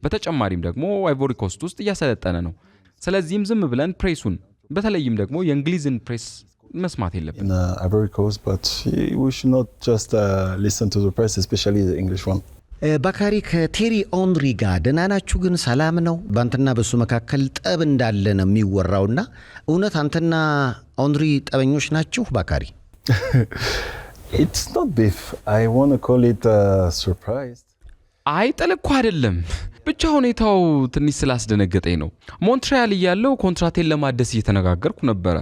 በተጨማሪም ደግሞ አይቮሪ ኮስት ውስጥ እያሰለጠነ ነው። ስለዚህም ዝም ብለን ፕሬሱን በተለይም ደግሞ የእንግሊዝን ፕሬስ መስማት የለብን። Ivory Coast, but we should not just listen to the press, especially the English one. ባካሪ ከቴሪ ኦንሪ ጋር ደህና ናችሁ? ግን ሰላም ነው? በአንተና በሱ መካከል ጠብ እንዳለ ነው የሚወራውና እውነት አንተና ኦንሪ ጠበኞች ናችሁ ባካሪ? It's not beef. I want to call it surprise. አይ ጥል እኮ አይደለም፣ ብቻ ሁኔታው ትንሽ ስላስደነገጠኝ ነው። ሞንትሪያል እያለው ኮንትራቴን ለማደስ እየተነጋገርኩ ነበረ።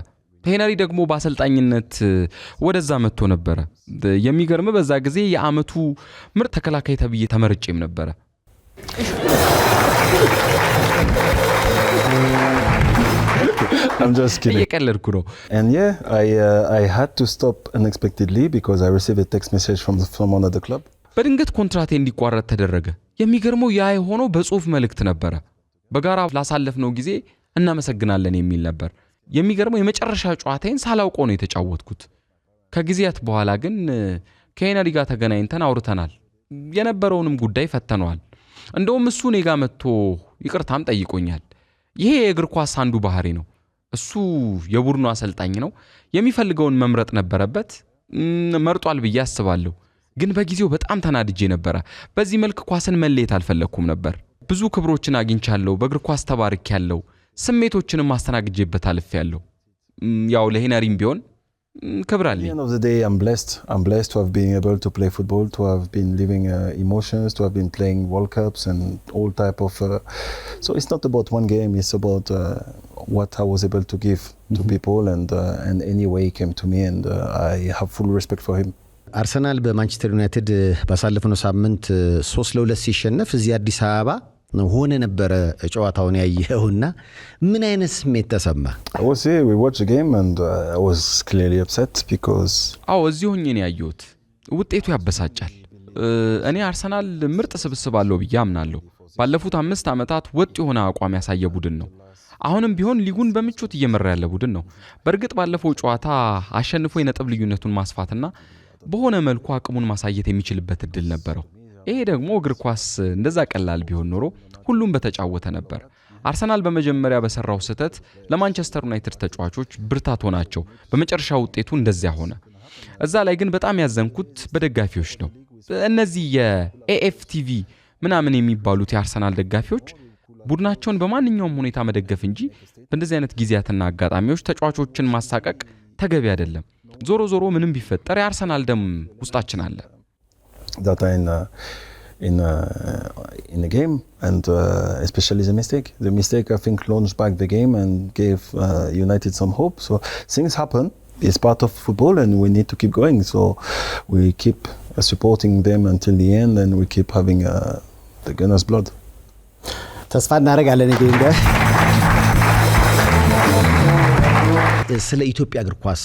ሄነሪ ደግሞ በአሰልጣኝነት ወደዛ መጥቶ ነበረ። የሚገርም በዛ ጊዜ የአመቱ ምርጥ ተከላካይ ተብዬ ተመርጬም ነበረ። I'm just kidding. እየቀለድኩ ነው። And yeah, I had to stop unexpectedly because I received a text message from someone at the club. በድንገት ኮንትራቴ እንዲቋረጥ ተደረገ። የሚገርመው ያ የሆነው በጽሁፍ መልእክት ነበረ። በጋራ ላሳለፍነው ጊዜ እናመሰግናለን የሚል ነበር። የሚገርመው የመጨረሻ ጨዋታዬን ሳላውቀው ነው የተጫወትኩት። ከጊዜያት በኋላ ግን ከሄነሪ ጋር ተገናኝተን አውርተናል። የነበረውንም ጉዳይ ፈተነዋል። እንደውም እሱ እኔ ጋር መጥቶ ይቅርታም ጠይቆኛል። ይሄ የእግር ኳስ አንዱ ባህሪ ነው። እሱ የቡድኑ አሰልጣኝ ነው። የሚፈልገውን መምረጥ ነበረበት። መርጧል ብዬ አስባለሁ። ግን በጊዜው በጣም ተናድጄ ነበረ። በዚህ መልክ ኳስን መለየት አልፈለኩም ነበር። ብዙ ክብሮችን አግኝቻለሁ። በእግር ኳስ ተባርኬያለሁ። ስሜቶችንም ማስተናግጄበት አልፌያለሁ። ያው ለሄነሪም ቢሆን ክብር አለኝ። At the end of the day, I'm blessed. I'm blessed to have been able to play football, to have been living emotions, to have been playing World Cups and all type of. So it's not about one game. It's about what I was able to give to people, and any way he came to me, and I have full respect for him. አርሰናል በማንቸስተር ዩናይትድ ባሳለፈው ሳምንት 3-2 ሲሸነፍ እዚህ አዲስ አበባ ሆነ ነበረ ጨዋታውን ያየውና ምን አይነት ስሜት ተሰማ? I was here, we watched the game, and I was clearly upset because እዚህ ሆኜ ነው ያየሁት። ውጤቱ ያበሳጫል። እኔ አርሰናል ምርጥ ስብስብ አለው ብዬ አምናለሁ። ባለፉት 5 ዓመታት ወጥ የሆነ አቋም ያሳየ ቡድን ነው። አሁንም ቢሆን ሊጉን በምቾት እየመራ ያለ ቡድን ነው። በእርግጥ ባለፈው ጨዋታ አሸንፎ የነጥብ ልዩነቱን ማስፋትና በሆነ መልኩ አቅሙን ማሳየት የሚችልበት እድል ነበረው። ይሄ ደግሞ እግር ኳስ እንደዛ ቀላል ቢሆን ኖሮ ሁሉም በተጫወተ ነበር። አርሰናል በመጀመሪያ በሰራው ስህተት ለማንቸስተር ዩናይትድ ተጫዋቾች ብርታት ሆናቸው በመጨረሻ ውጤቱ እንደዚያ ሆነ። እዛ ላይ ግን በጣም ያዘንኩት በደጋፊዎች ነው። እነዚህ የኤኤፍቲቪ ምናምን የሚባሉት የአርሰናል ደጋፊዎች ቡድናቸውን በማንኛውም ሁኔታ መደገፍ እንጂ በእንደዚህ አይነት ጊዜያትና አጋጣሚዎች ተጫዋቾችን ማሳቀቅ ተገቢ አይደለም። ዞሮ ዞሮ ምንም ቢፈጠር የአርሰናል ደም ውስጣችን አለ። that in the game, and especially the mistake I think launched back the game and gave United some hope. So things happen. It's part of football, and we need to keep going. So we keep supporting them until the end, and we keep having the Gunners' blood. ተስፋ እናደርጋለን እንግዲህ ስለ ኢትዮጵያ እግር ኳስ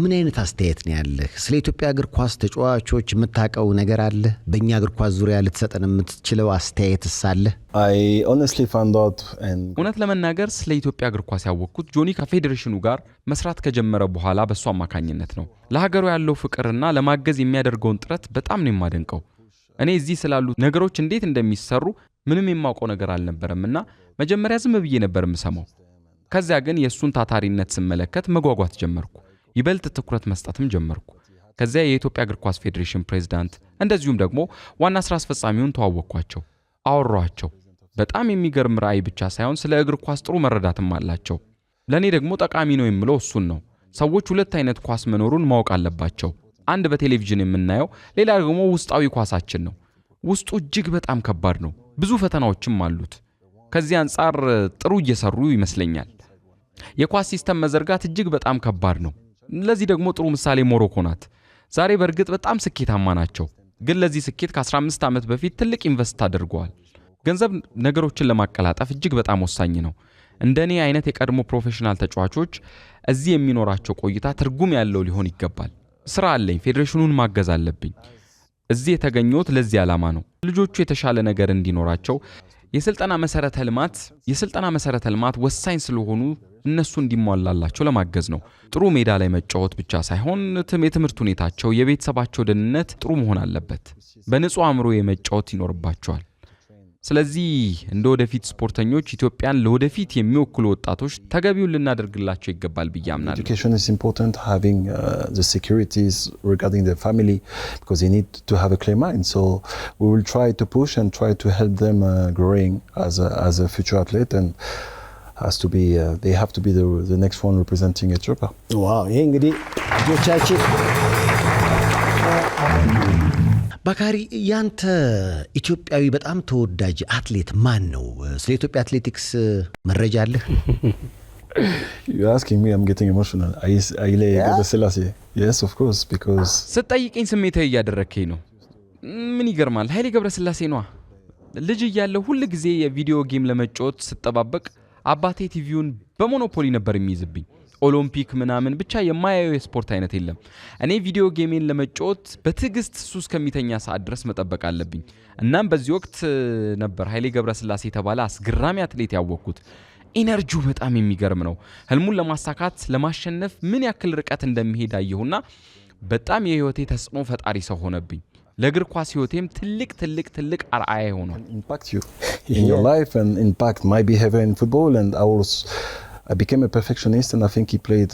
ምን አይነት አስተያየት ነው ያለህ? ስለ ኢትዮጵያ እግር ኳስ ተጫዋቾች የምታውቀው ነገር አለ? በእኛ እግር ኳስ ዙሪያ ልትሰጠን የምትችለው አስተያየትስ አለ? I honestly found out, and እውነት ለመናገር ስለ ኢትዮጵያ እግር ኳስ ያወቅኩት ጆኒ ከፌዴሬሽኑ ጋር መስራት ከጀመረ በኋላ በሱ አማካኝነት ነው። ለሀገሩ ያለው ፍቅርና ለማገዝ የሚያደርገውን ጥረት በጣም ነው የማደንቀው። እኔ እዚህ ስላሉ ነገሮች እንዴት እንደሚሰሩ ምንም የማውቀው ነገር አልነበረምና መጀመሪያ ዝም ብዬ ነበር የምሰማው። ከዚያ ግን የሱን ታታሪነት ስመለከት መጓጓት ጀመርኩ። ይበልጥ ትኩረት መስጠትም ጀመርኩ። ከዚያ የኢትዮጵያ እግር ኳስ ፌዴሬሽን ፕሬዝዳንት እንደዚሁም ደግሞ ዋና ስራ አስፈጻሚውን ተዋወቅኳቸው፣ አወራኋቸው። በጣም የሚገርም ራዕይ ብቻ ሳይሆን ስለ እግር ኳስ ጥሩ መረዳትም አላቸው። ለኔ ደግሞ ጠቃሚ ነው የምለው እሱን ነው። ሰዎች ሁለት አይነት ኳስ መኖሩን ማወቅ አለባቸው። አንድ በቴሌቪዥን የምናየው፣ ሌላ ደግሞ ውስጣዊ ኳሳችን ነው። ውስጡ እጅግ በጣም ከባድ ነው። ብዙ ፈተናዎችም አሉት። ከዚህ አንጻር ጥሩ እየሰሩ ይመስለኛል። የኳስ ሲስተም መዘርጋት እጅግ በጣም ከባድ ነው። ለዚህ ደግሞ ጥሩ ምሳሌ ሞሮኮ ናት። ዛሬ በእርግጥ በጣም ስኬታማ ናቸው፣ ግን ለዚህ ስኬት ከ15 ዓመት በፊት ትልቅ ኢንቨስት አድርገዋል። ገንዘብ ነገሮችን ለማቀላጠፍ እጅግ በጣም ወሳኝ ነው። እንደኔ አይነት የቀድሞ ፕሮፌሽናል ተጫዋቾች እዚህ የሚኖራቸው ቆይታ ትርጉም ያለው ሊሆን ይገባል። ስራ አለኝ፣ ፌዴሬሽኑን ማገዝ አለብኝ። እዚህ የተገኘሁት ለዚህ ዓላማ ነው። ልጆቹ የተሻለ ነገር እንዲኖራቸው የስልጠና መሰረተ ልማት ወሳኝ ስለሆኑ እነሱ እንዲሟላላቸው ለማገዝ ነው። ጥሩ ሜዳ ላይ መጫወት ብቻ ሳይሆን የትምህርት ሁኔታቸው፣ የቤተሰባቸው ደህንነት ጥሩ መሆን አለበት። በንጹህ አእምሮ የመጫወት ይኖርባቸዋል። ስለዚህ እንደ ወደፊት ስፖርተኞች ኢትዮጵያን ለወደፊት የሚወክሉ ወጣቶች ተገቢውን ልናደርግላቸው ይገባል ብዬ አምናለሁ። Education is important, having the securities regarding the family, because they need to have a clear mind. So we will try to push and try to help them growing as a future athlete, and has to be they have to be the next one representing Ethiopia. ዋው! ይሄ እንግዲህ ልጆቻችን ባካሪ ያንተ ኢትዮጵያዊ በጣም ተወዳጅ አትሌት ማን ነው? ስለ ኢትዮጵያ አትሌቲክስ መረጃ አለህ? You're asking me, I'm getting emotional. Haile Gebrselassie. Yes, of course, because ስትጠይቀኝ ስሜታዊ እያደረከኝ ነው። ምን ይገርማል፣ ኃይሌ ገብረስላሴ ነው። ልጅ እያለሁ ሁሉ ጊዜ የቪዲዮ ጌም ለመጫወት ስጠባበቅ አባቴ ቲቪውን በሞኖፖሊ ነበር የሚይዝብኝ። ኦሎምፒክ ምናምን ብቻ የማያየው የስፖርት አይነት የለም። እኔ ቪዲዮ ጌሜን ለመጫወት በትዕግስት ሱስ ከሚተኛ ሰዓት ድረስ መጠበቅ አለብኝ። እናም በዚህ ወቅት ነበር ኃይሌ ገብረስላሴ የተባለ አስገራሚ አትሌት ያወቅኩት። ኢነርጂው በጣም የሚገርም ነው። ህልሙን ለማሳካት ለማሸነፍ ምን ያክል ርቀት እንደሚሄድ አየሁና በጣም የህይወቴ ተጽዕኖ ፈጣሪ ሰው ሆነብኝ። ለእግር ኳስ ህይወቴም ትልቅ አርአያ ሆኗል። impact you in your life and impact my behavior in football, and I became a perfectionist, and I think he played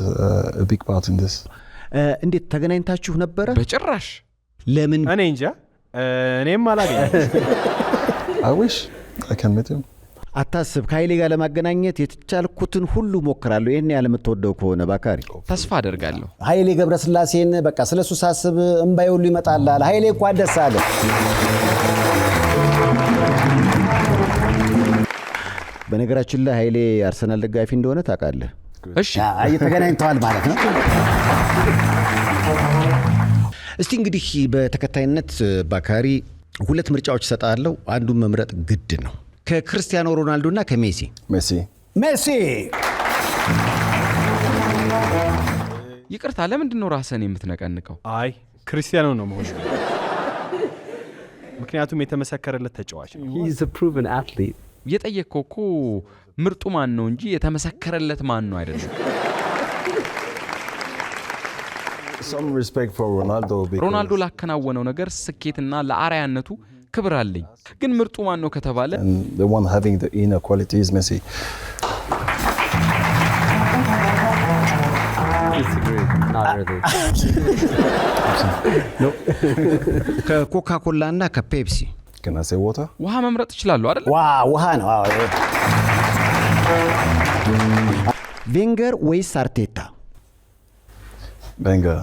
a big part in this. እንዴት ተገናኝታችሁ ነበረ? በጭራሽ። ለምን? እኔ እንጃ፣ እኔም አላገኘም። I wish I can meet him. አታስብ፣ ከኃይሌ ጋር ለማገናኘት የተቻልኩትን ሁሉ ሞክራለሁ። ይሄን ያለ የምትወደው ከሆነ ባካሪ ተስፋ አደርጋለሁ። ኃይሌ ገብረስላሴን በቃ ስለሱ ሳስብ እንባይ ሁሉ ይመጣላል። ኃይሌ እንኳን ደስ አለ። በነገራችን ላይ ኃይሌ አርሰናል ደጋፊ እንደሆነ ታውቃለህ? እሺ፣ እየተገናኝተዋል ማለት ነው። እስቲ እንግዲህ በተከታይነት ባካሪ ሁለት ምርጫዎች ሰጣለሁ። አንዱን መምረጥ ግድ ነው። ከክርስቲያኖ ሮናልዶ እና ከሜሲ። ሜሲ። ይቅርታ፣ ለምንድን ነው ራስን የምትነቀንቀው? አይ ክርስቲያኖ ነው መሆን፣ ምክንያቱም የተመሰከረለት ተጫዋች ነው። He is a proven athlete. የጠየቅከው እኮ ምርጡ ማን ነው እንጂ የተመሰከረለት ማን ነው አይደለም። Some respect for Ronaldo because ሮናልዶ ላከናወነው ነገር ስኬትና ለአርአያነቱ ክብር አለኝ። ግን ምርጡ ማን ነው ከተባለ and the one having the inner quality is Messi. Not really. ከኮካ ኮላ እና ከፔፕሲ። Can I say water? ውሃ መምረጥ ይችላሉ አይደል? ውሃ ነው። ቬንገር ወይስ አርቴታ? Wenger.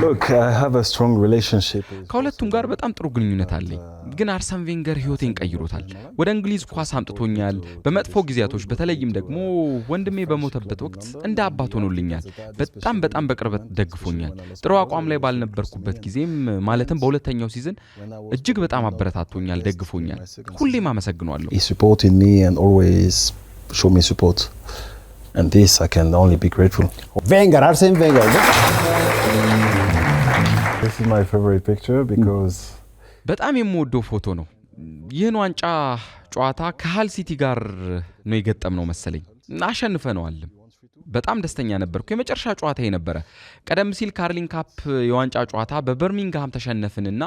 Look, I have a strong relationship. ከሁለቱም ጋር በጣም ጥሩ ግንኙነት አለኝ። ግን አርሰን ቬንገር ህይወቴን ቀይሮታል። ወደ እንግሊዝ ኳስ አምጥቶኛል። በመጥፎ ጊዜያቶች በተለይም ደግሞ ወንድሜ በሞተበት ወቅት እንደ አባት ሆኖልኛል። በጣም በቅርበት ደግፎኛል። ጥሩ አቋም ላይ ባልነበርኩበት ጊዜም ማለትም በሁለተኛው ሲዝን እጅግ በጣም አበረታቶኛል፣ ደግፎኛል። ሁሌም አመሰግናለሁ። He supported me and always showed me support. And this I can only be grateful. ቬንገር፣ አርሰን ቬንገር። This is my favorite picture because በጣም የምወደው ፎቶ ነው። ይህን ዋንጫ ጨዋታ ከሃል ሲቲ ጋር ነው የገጠምነው መሰለኝ። አሸንፈነዋልም። በጣም ደስተኛ ነበርኩ። የመጨረሻ ጨዋታ ነበረ። ቀደም ሲል ካርሊንግ ካፕ የዋንጫ ጨዋታ በበርሚንግሃም ተሸነፍንና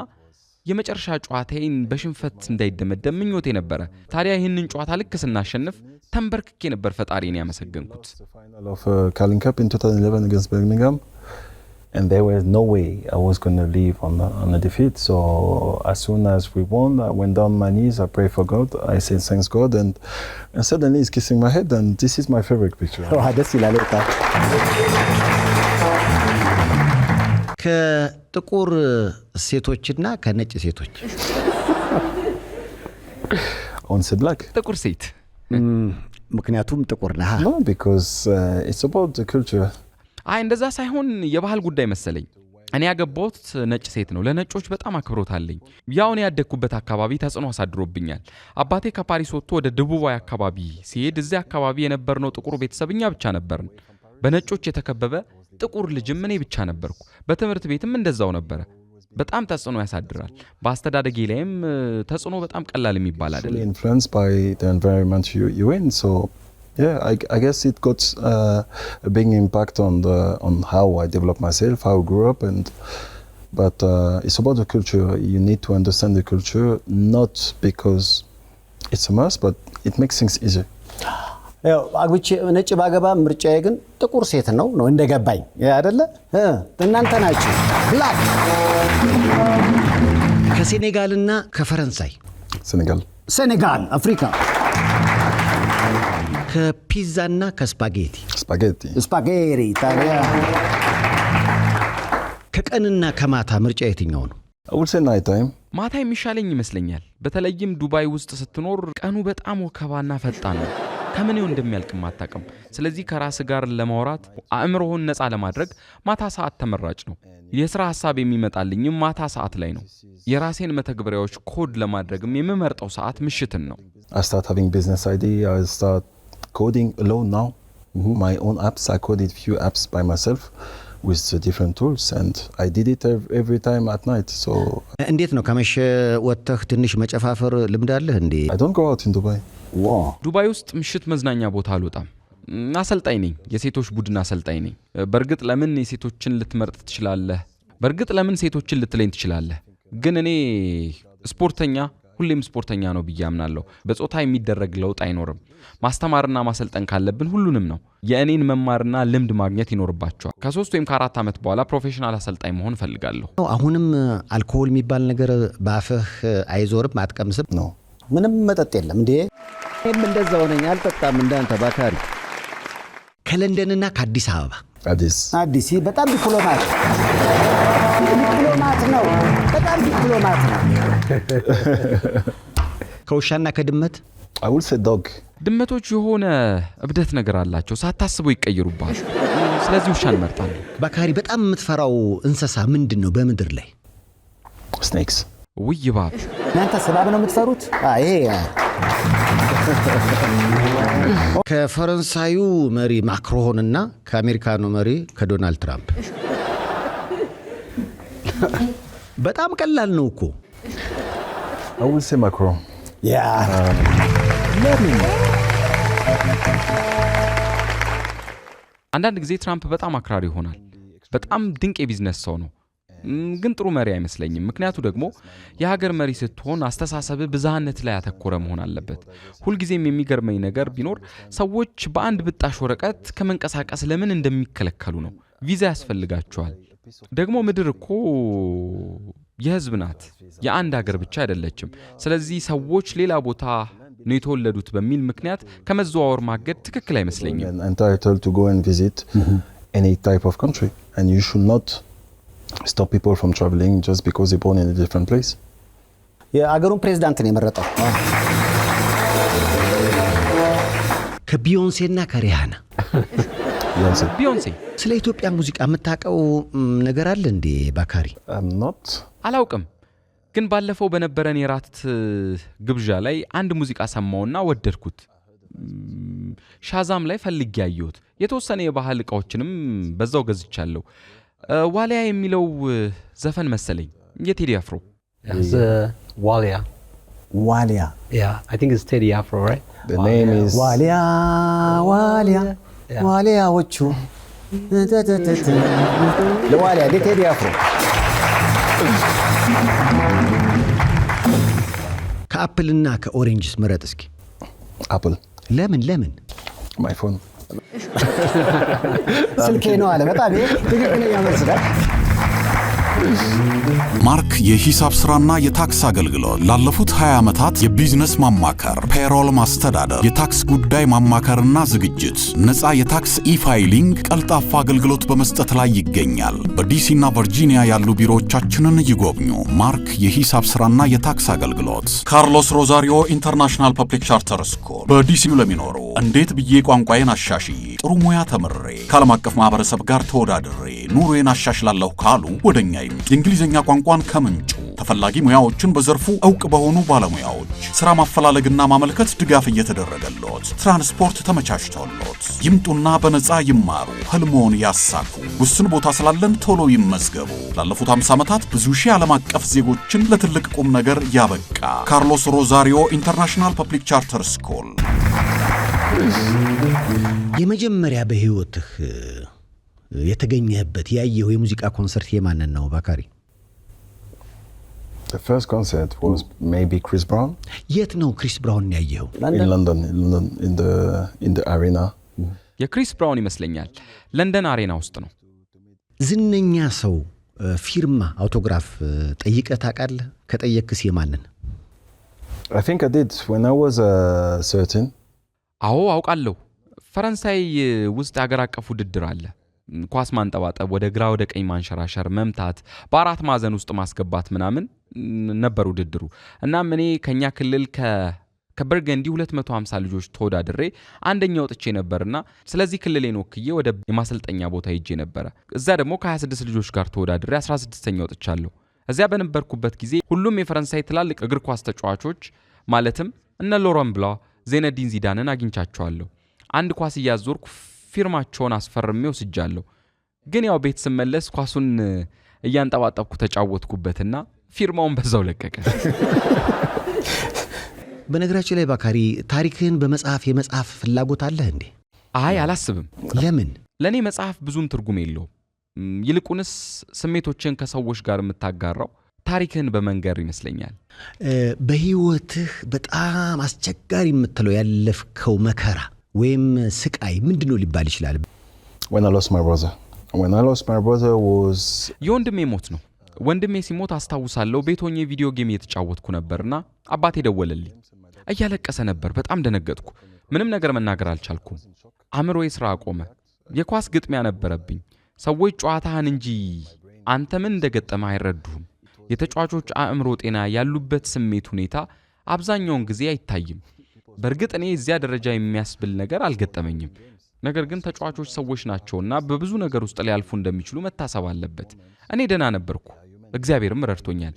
የመጨረሻ ጨዋታዬን በሽንፈት እንዳይደመደም ምኞቴ ነበረ። ታዲያ ይህንን ጨዋታ ልክ ስናሸንፍ ተንበርክኬ ነበር ፈጣሪን ያመሰገንኩት። the final of Carling Cup in 2011 against Birmingham, and there was no way I was going to leave on a defeat. So as soon as we won, I went down my knees, I prayed for God, I said thanks God, and suddenly he's kissing my head, and this is my favorite picture. ደስ ይላል በጣም። ከጥቁር ሴቶችና ከነጭ ሴቶች On the black? ጥቁር ሴት። ምክንያቱም ጥቁር ነህ? No, because it's about the culture. አይ እንደዛ ሳይሆን የባህል ጉዳይ መሰለኝ። እኔ ያገባሁት ነጭ ሴት ነው። ለነጮች በጣም አክብሮት አለኝ። ያው እኔ ያደግኩበት አካባቢ ተጽዕኖ አሳድሮብኛል። አባቴ ከፓሪስ ወጥቶ ወደ ደቡባዊ አካባቢ ሲሄድ እዚያ አካባቢ የነበርነው ጥቁር ቤተሰብ እኛ ብቻ ነበርን። በነጮች የተከበበ ጥቁር ልጅም እኔ ብቻ ነበርኩ። በትምህርት ቤትም እንደዛው ነበረ። በጣም ተጽዕኖ ያሳድራል። በአስተዳደጌ ላይም ተጽዕኖ በጣም ቀላል የሚባል አይደለም። Influenced by the environment you in, so yeah, I guess it got a big impact on how I developed myself, how I grew up, but it's about the culture. You need to understand the culture, not because it's a must, but it makes things easier. ያው አግብቼ ነጭ ባገባ ምርጫዬ ግን ጥቁር ሴት ነው እንደገባኝ አይደለ? እናንተ ናችሁ ብላክ። ከሴኔጋልና ከፈረንሳይ ሴኔጋል አፍሪካ። ከፒዛና ከስፓጌቲ ስፓጌቲ ታዲያ ከቀንና ከማታ ምርጫ የትኛው ነው? I would say night time. ማታ የሚሻለኝ ይመስለኛል። በተለይም ዱባይ ውስጥ ስትኖር ቀኑ በጣም ወከባና ፈጣን ነው። ከምንው እንደሚያልቅም አታውቅም። ስለዚህ ከራስ ጋር ለማውራት አእምሮህን ነፃ ለማድረግ ማታ ሰዓት ተመራጭ ነው። የሥራ ሐሳብ የሚመጣልኝም ማታ ሰዓት ላይ ነው። የራሴን መተግበሪያዎች ኮድ ለማድረግም የምመርጠው ሰዓት ምሽትን ነው። I start having business idea. I start coding alone now. My own apps. I coded few apps by myself with different tools, and I did it every time at night. So እንዴት ነው ከመሸ ወጥተህ ትንሽ መጨፋፈር ልምድ አለህ እንዴ? I don't go out in Dubai. ዱባይ ውስጥ ምሽት መዝናኛ ቦታ አልወጣም። አሰልጣኝ ነኝ፣ የሴቶች ቡድን አሰልጣኝ ነኝ። በእርግጥ ለምን የሴቶችን ልትመርጥ ትችላለህ? በእርግጥ ለምን ሴቶችን ልትለኝ ትችላለህ? ግን እኔ ስፖርተኛ ሁሌም ስፖርተኛ ነው ብዬ አምናለሁ። በጾታ የሚደረግ ለውጥ አይኖርም። ማስተማርና ማሰልጠን ካለብን ሁሉንም ነው። የእኔን መማርና ልምድ ማግኘት ይኖርባቸዋል። ከ3 ወይም ከ4 ዓመት በኋላ ፕሮፌሽናል አሰልጣኝ መሆን ፈልጋለሁ። አሁንም አልኮሆል የሚባል ነገር ባፈህ አይዞርም? አትቀምስም? ነው ምንም መጠጥ የለም እንዴ? እኔም እንደዛው ነኝ፣ አልጠጣም እንዳንተ ባካሪ። ከለንደንና ከአዲስ አበባ አዲስ በጣም ዲፕሎማት ነው። በጣም ዲፕሎማት ነው። ከውሻና ከድመት I would say dog. ድመቶች የሆነ እብደት ነገር አላቸው፣ ሳታስበው ይቀየሩባል። ስለዚህ ውሻን እመርጣለሁ። ባካሪ በጣም የምትፈራው እንስሳ ምንድነው በምድር ላይ? Snakes. ውይ እባብ። እናንተ እባብ ነው የምትፈሩት? ይሄ ከፈረንሳዩ መሪ ማክሮንና ከአሜሪካኑ መሪ ከዶናልድ ትራምፕ በጣም ቀላል ነው እኮ። I would say Macron. ለምን? አንዳንድ ጊዜ ትራምፕ በጣም አክራሪ ይሆናል። በጣም ድንቅ የቢዝነስ ሰው ነው፣ ግን ጥሩ መሪ አይመስለኝም። ምክንያቱ ደግሞ የሀገር መሪ ስትሆን አስተሳሰብ ብዝሃነት ላይ ያተኮረ መሆን አለበት። ሁልጊዜም የሚገርመኝ ነገር ቢኖር ሰዎች በአንድ ብጣሽ ወረቀት ከመንቀሳቀስ ለምን እንደሚከለከሉ ነው። ቪዛ ያስፈልጋቸዋል። ደግሞ ምድር እኮ የህዝብ ናት፣ የአንድ ሀገር ብቻ አይደለችም። ስለዚህ ሰዎች ሌላ ቦታ ነው የተወለዱት በሚል ምክንያት ከመዘዋወር ማገድ ትክክል አይመስለኝም። Entitled to go and visit any type of country, and you should not stop people from traveling just because they're born in a different place. የአገሩን ፕሬዝዳንት ነው የመረጠው። ከቢዮንሴና ከሪሃና ቢዮንሴ። ስለ ኢትዮጵያ ሙዚቃ የምታውቀው ነገር አለ እንዴ ባካሪ? አላውቅም፣ ግን ባለፈው በነበረን የራት ግብዣ ላይ አንድ ሙዚቃ ሰማውና ወደድኩት። ሻዛም ላይ ፈልጌ ያየሁት፣ የተወሰነ የባህል ዕቃዎችንም በዛው ገዝቻለሁ። ዋሊያ የሚለው ዘፈን መሰለኝ የቴዲ አፍሮ። ዋሊያ Yeah, I think it's Teddy Afro, right? The name is ዋሊያ ዋሊያዎቹ ለዋሊያ ቴዲ አፍሮ። ከአፕልና ከኦሬንጅስ ምረጥ እስኪ። Apple. ለምን? My phone. ስልኬ ነው አለ። በጣም ትክክለኛ መልስ ነው። ማርክ የሂሳብ ስራና የታክስ አገልግሎት ላለፉት 20 ዓመታት የቢዝነስ ማማከር፣ ፔሮል ማስተዳደር፣ የታክስ ጉዳይ ማማከርና ዝግጅት፣ ነፃ የታክስ ኢፋይሊንግ፣ ቀልጣፋ አገልግሎት በመስጠት ላይ ይገኛል። በዲሲና ቨርጂኒያ ያሉ ቢሮዎቻችንን ይጎብኙ። ማርክ የሂሳብ ስራና የታክስ አገልግሎት። ካርሎስ ሮዛሪዮ ኢንተርናሽናል ፐብሊክ ቻርተር ስኩል። በዲሲው ለሚኖሩ እንዴት ብዬ ቋንቋዬን አሻሽዬ ጥሩ ሙያ ተምሬ ከዓለም አቀፍ ማህበረሰብ ጋር ተወዳድሬ ኑሮዬን አሻሽላለሁ ካሉ ወደኛ የእንግሊዝኛ ቋንቋን ከምንጩ ተፈላጊ ሙያዎችን በዘርፉ ዕውቅ በሆኑ ባለሙያዎች ሥራ ማፈላለግና ማመልከት ድጋፍ እየተደረገለት ትራንስፖርት ተመቻችቶለት ይምጡና በነፃ ይማሩ፣ ህልሞን ያሳኩ። ውስን ቦታ ስላለን ቶሎ ይመዝገቡ። ላለፉት 50 ዓመታት ብዙ ሺህ ዓለም አቀፍ ዜጎችን ለትልቅ ቁም ነገር ያበቃ ካርሎስ ሮዛሪዮ ኢንተርናሽናል ፐብሊክ ቻርተር ስኩል። የመጀመሪያ በህይወትህ የተገኘህበት ያየው የሙዚቃ ኮንሰርት የማንን ነው ባካሪ? The first concert was maybe Chris Brown. የት ነው ክሪስ ብራውን ያየው? In London, in the arena. የክሪስ ብራውን ይመስለኛል ለንደን አሬና ውስጥ ነው። ዝነኛ ሰው ፊርማ አውቶግራፍ ጠይቀህ ታውቃለህ? ከጠየቅክስ የማንን? I think I did when I was 13. አዎ አውቃለሁ። ፈረንሳይ ውስጥ ሀገር አቀፍ ውድድር አለ። ኳስ ማንጠባጠብ፣ ወደ ግራ ወደ ቀኝ ማንሸራሸር፣ መምታት፣ በአራት ማዕዘን ውስጥ ማስገባት ምናምን ነበር ውድድሩ። እናም እኔ ከኛ ክልል ከበርገንዲ 250 ልጆች ተወዳድሬ አንደኛ ወጥቼ ነበርና ስለዚህ ክልሌን ወክዬ ወደ የማሰልጠኛ ቦታ ሄጄ ነበር። እዛ ደግሞ ከ26 ልጆች ጋር ተወዳድሬ 16ኛ ወጥቻለሁ። እዚያ በነበርኩበት ጊዜ ሁሉም የፈረንሳይ ትላልቅ እግር ኳስ ተጫዋቾች ማለትም እነ ሎረን ብላ፣ ዜነዲን ዚዳንን አግኝቻቸዋለሁ። አንድ ኳስ እያዞርኩ ፊርማቸውን አስፈርሜ ወስጃለሁ። ግን ያው ቤት ስመለስ ኳሱን እያንጠባጠብኩ ተጫወትኩበትና ፊርማውን በዛው ለቀቀ። በነገራችን ላይ ባካሪ ታሪክህን በመጽሐፍ የመጽሐፍ ፍላጎት አለህ እንዴ? አይ አላስብም። ለምን? ለኔ መጽሐፍ ብዙም ትርጉም የለውም። ይልቁንስ ስሜቶችን ከሰዎች ጋር የምታጋራው ታሪክህን በመንገር ይመስለኛል። በህይወትህ በጣም አስቸጋሪ የምትለው ያለፍከው መከራ ወይም ስቃይ ምንድነው ሊባል ይችላል? When I lost my brother. When I lost my brother was የወንድሜ ሞት ነው። ወንድሜ ሲሞት አስታውሳለሁ። ቤት ሆኜ ቪዲዮ ጌም እየተጫወትኩ ነበርና አባቴ ደወለልኝ። እያለቀሰ ነበር። በጣም ደነገጥኩ። ምንም ነገር መናገር አልቻልኩም። አእምሮዬ ስራ አቆመ። የኳስ ግጥሚያ ነበረብኝ። ሰዎች ጨዋታህን እንጂ አንተ ምን እንደገጠመ አይረዱህም። የተጫዋቾች አእምሮ ጤና ያሉበት ስሜት ሁኔታ አብዛኛውን ጊዜ አይታይም። በእርግጥ እኔ እዚያ ደረጃ የሚያስብል ነገር አልገጠመኝም። ነገር ግን ተጫዋቾች ሰዎች ናቸውና በብዙ ነገር ውስጥ ሊያልፉ እንደሚችሉ መታሰብ አለበት። እኔ ደህና ነበርኩ፣ እግዚአብሔርም ረድቶኛል።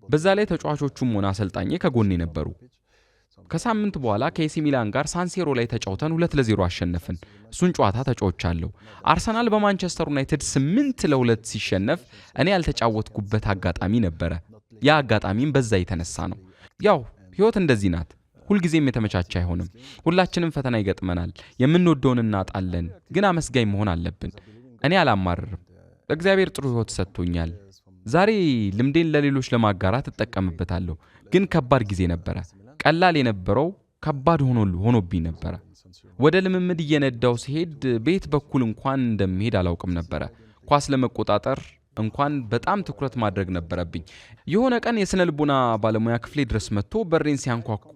በዛ ላይ ተጫዋቾቹም ሆነ አሰልጣኜ ከጎኔ ነበሩ። ከሳምንት በኋላ ከኤሲ ሚላን ጋር ሳንሴሮ ላይ ተጫውተን 2-0 አሸነፍን። እሱን ጨዋታ ተጫውቻለሁ። አርሰናል በማንቸስተር ዩናይትድ 8-2 ሲሸነፍ እኔ ያልተጫወትኩበት አጋጣሚ ነበረ። ያ አጋጣሚም በዛ የተነሳ ነው። ያው ህይወት እንደዚህ ናት። ሁልጊዜም የተመቻቸ አይሆንም። ሁላችንም ፈተና ይገጥመናል። የምንወደውን እናጣለን። ግን አመስጋኝ መሆን አለብን። እኔ አላማርርም። እግዚአብሔር ጥሩ ህይወት ሰጥቶኛል። ዛሬ ልምዴን ለሌሎች ለማጋራት እጠቀምበታለሁ። ግን ከባድ ጊዜ ነበረ። ቀላል የነበረው ከባድ ሆኖብኝ ነበረ። ወደ ልምምድ እየነዳው ሲሄድ ቤት በኩል እንኳን እንደምሄድ አላውቅም ነበረ። ኳስ ለመቆጣጠር እንኳን በጣም ትኩረት ማድረግ ነበረብኝ። የሆነ ቀን የስነ ልቦና ባለሙያ ክፍሌ ድረስ መጥቶ በሬን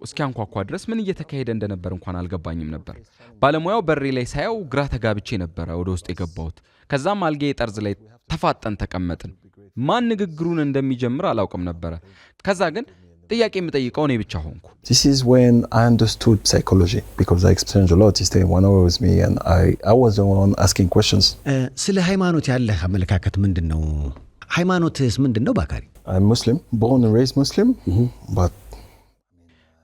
እስኪያንኳኳ ድረስ ምን እየተካሄደ እንደነበር እንኳን አልገባኝም ነበር። ባለሙያው በሬ ላይ ሳየው ግራ ተጋብቼ ነበረ ወደ ውስጥ የገባሁት። ከዛም አልጋዬ ጠርዝ ላይ ተፋጠን ተቀመጥን። ማን ንግግሩን እንደሚጀምር አላውቅም ነበረ። ከዛ ግን ጥያቄ የምጠይቀው እኔ ብቻ ሆንኩ። This is when I understood psychology because I experienced a lot. He stayed 1 hour with me and I was the one asking questions. ስለ ሃይማኖት ያለህ አመለካከት ምንድነው? ሃይማኖትስ ምንድነው ባካሪ? I'm Muslim, born and raised Muslim, but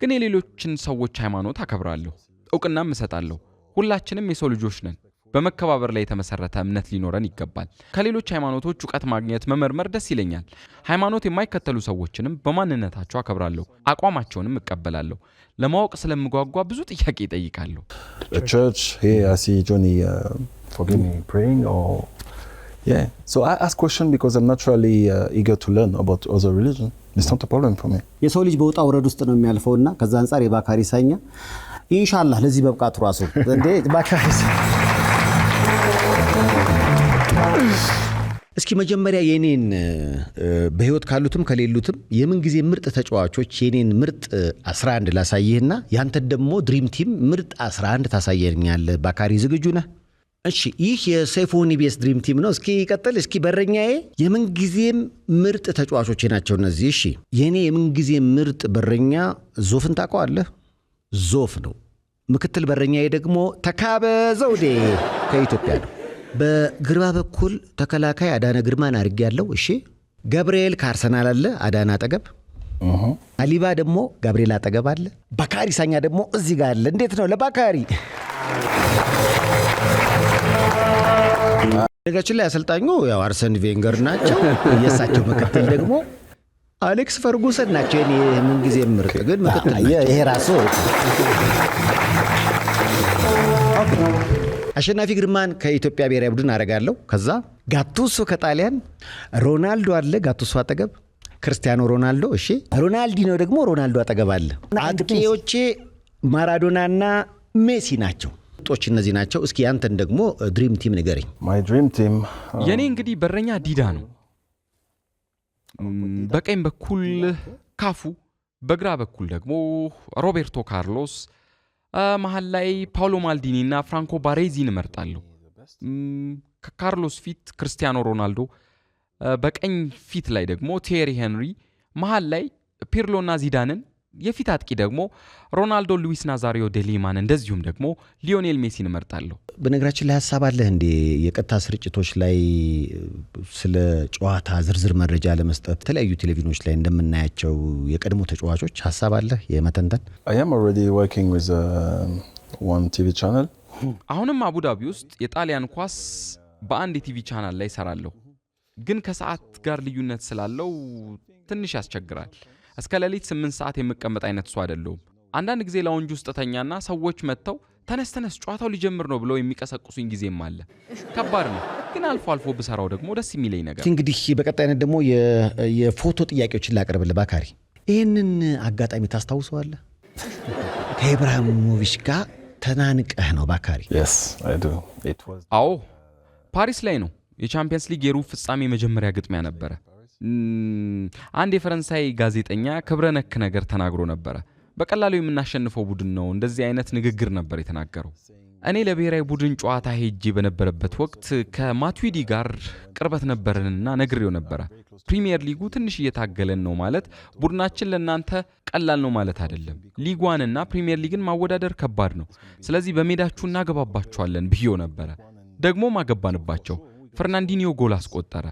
ግን የሌሎችን ሰዎች ሃይማኖት አከብራለሁ፣ እውቅናም እሰጣለሁ። ሁላችንም የሰው ልጆች ነን። በመከባበር ላይ የተመሰረተ እምነት ሊኖረን ይገባል። ከሌሎች ሃይማኖቶች ዕውቀት ማግኘት መመርመር ደስ ይለኛል። ሃይማኖት የማይከተሉ ሰዎችንም በማንነታቸው አከብራለሁ፣ አቋማቸውንም እቀበላለሁ። ለማወቅ ስለምጓጓ ብዙ ጥያቄ እጠይቃለሁ። the church, here I see Johnny forgive me praying or yeah. So I ask questions because I'm naturally eager to learn about other religion. It's not a problem for me. የሰው ልጅ በውጣ ውረድ ውስጥ ነው የሚያልፈውና ከዛ አንፃር የባካሪ ሳኛ ኢንሻአላህ ለዚህ በብቃቱ ራሱ እንዴ ባካሪ እስኪ መጀመሪያ የኔን በህይወት ካሉትም ከሌሉትም የምን ጊዜ ምርጥ ተጫዋቾች የኔን ምርጥ 11 ላሳየህና ያንተ ደግሞ ድሪም ቲም ምርጥ 11 ታሳየኛለህ። ባካሪ ዝግጁ ነህ? እሺ ይህ የሰይፉን ኢቢኤስ ድሪም ቲም ነው። እስኪ ቀጥል። እስኪ በረኛዬ የምን ጊዜም ምርጥ ተጫዋቾች ናቸው እነዚህ። እሺ የኔ የምን ጊዜ ምርጥ በረኛ ዞፍን ታውቀዋለህ? ዞፍ ነው። ምክትል በረኛዬ ደግሞ ተካበ ዘውዴ ከኢትዮጵያ ነው። በግራ በኩል ተከላካይ አዳነ ግርማን አድርጌያለሁ። እሺ ገብርኤል ከአርሰናል አለ አዳና አጠገብ አሊባ ደግሞ ጋብሪኤል አጠገብ አለ ባካሪ ሳኛ ደግሞ እዚህ ጋር አለ እንዴት ነው ለባካሪ ነገራችን ላይ አሰልጣኙ ያው አርሰን ቬንገር ናቸው የሳቸው ምክትል ደግሞ አሌክስ ፈርጉሰን ናቸው እኔ ምን ጊዜ ምርጥ ግን ምክትል ይሄ ራሱ አሸናፊ ግርማን ከኢትዮጵያ ብሔራዊ ቡድን አረጋለሁ ከዛ ጋቱሶ ከጣሊያን ሮናልዶ አለ ጋቱሶ አጠገብ ክርስቲያኖ ሮናልዶ እሺ ሮናልዲኖ ደግሞ ሮናልዶ አጠገብ አለ አጥቂዎቼ ማራዶናና ሜሲ ናቸው ጦች እነዚህ ናቸው እስኪ አንተን ደግሞ ድሪም ቲም ንገረኝ My dream team. የኔ እንግዲህ በረኛ ዲዳ ነው በቀኝ በኩል ካፉ በግራ በኩል ደግሞ ሮቤርቶ ካርሎስ መሃል ላይ ፓውሎ ማልዲኒ እና ፍራንኮ ባሬዚን እመርጣለሁ ከካርሎስ ፊት ክርስቲያኖ ሮናልዶ በቀኝ ፊት ላይ ደግሞ ቴሪ ሄንሪ መሃል ላይ ፒርሎና ዚዳንን የፊት አጥቂ ደግሞ ሮናልዶ ሉዊስ ናዛሪዮ ዴሊማን እንደዚሁም ደግሞ ሊዮኔል ሜሲን እመርጣለሁ በነገራችን ላይ ሐሳብ አለ እንዴ የቀጥታ ስርጭቶች ላይ ስለ ጨዋታ ዝርዝር መረጃ ለመስጠት ተለያዩ ቴሌቪዥኖች ላይ እንደምናያቸው የቀድሞ ተጫዋቾች ሐሳብ አለ የመተንተን I am already working with one TV channel. አሁንም አቡዳቢ ውስጥ የጣሊያን ኳስ በአንድ የቲቪ ቻናል ላይ ሰራለሁ ግን ከሰዓት ጋር ልዩነት ስላለው ትንሽ ያስቸግራል እስከ ሌሊት 8 ሰዓት የምቀመጥ አይነት ሰው አይደለሁም አንዳንድ ጊዜ ላውንጅ ውስጥ ተኛና ሰዎች መተው ተነስተነስ ጨዋታው ሊጀምር ነው ብለው የሚቀሰቅሱኝ ጊዜም አለ ከባድ ነው ግን አልፎ አልፎ ብሰራው ደግሞ ደስ የሚለኝ ነገር እንግዲህ በቀጣይነት ደግሞ የፎቶ ጥያቄዎችን ላቀርብልህ ባካሪ ይሄንን አጋጣሚ ታስታውሰዋለህ ከኢብራሂሞቪች ጋር ተናንቀህ ነው ባካሪ Yes, I do. It was. አዎ ፓሪስ ላይ ነው የቻምፒየንስ ሊግ የሩብ ፍጻሜ መጀመሪያ ግጥሚያ ነበረ አንድ የፈረንሳይ ጋዜጠኛ ክብረ ነክ ነገር ተናግሮ ነበረ በቀላሉ የምናሸንፈው ቡድን ነው እንደዚህ አይነት ንግግር ነበር የተናገረው እኔ ለብሔራዊ ቡድን ጨዋታ ሄጄ በነበረበት ወቅት ከማቱዊዲ ጋር ቅርበት ነበርንና ነግሬው ነበረ ፕሪሚየር ሊጉ ትንሽ እየታገለን ነው ማለት ቡድናችን ለናንተ ቀላል ነው ማለት አይደለም ሊጓንና ፕሪሚየር ሊግን ማወዳደር ከባድ ነው ስለዚህ በሜዳችሁ እናገባባችኋለን ብዬው ነበረ ደግሞ ማገባንባቸው ፈርናንዲኒዮ ጎል አስቆጠረ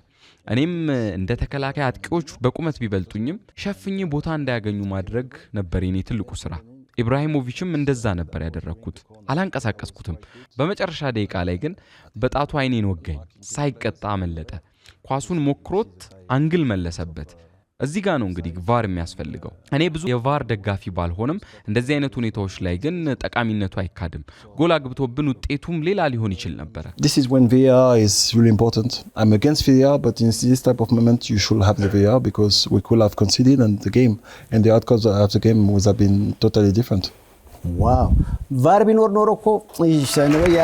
እኔም እንደ ተከላካይ አጥቂዎች በቁመት ቢበልጡኝም ሸፍኜ ቦታ እንዳያገኙ ማድረግ ነበር የኔ ትልቁ ስራ ኢብራሂሞቪችም እንደዛ ነበር ያደረኩት አላንቀሳቀስኩትም በመጨረሻ ደቂቃ ላይ ግን በጣቱ አይኔን ወጋኝ ሳይቀጣ አመለጠ ኳሱን ሞክሮት አንግል መለሰበት እዚህ ጋር ነው እንግዲህ ቫር የሚያስፈልገው እኔ ብዙ የቫር ደጋፊ ባልሆንም እንደዚህ አይነት ሁኔታዎች ላይ ግን ጠቃሚነቱ አይካድም ጎል አግብቶብን ውጤቱም ሌላ ሊሆን ይችል ነበር This is when VAR is really important. I'm against VAR, but in this type of moment you should have the VAR because we could have conceded and the game and the outcome of the game would have been totally different. ዋው ቫር ቢኖር ኖሮ እኮ ይሻነውያ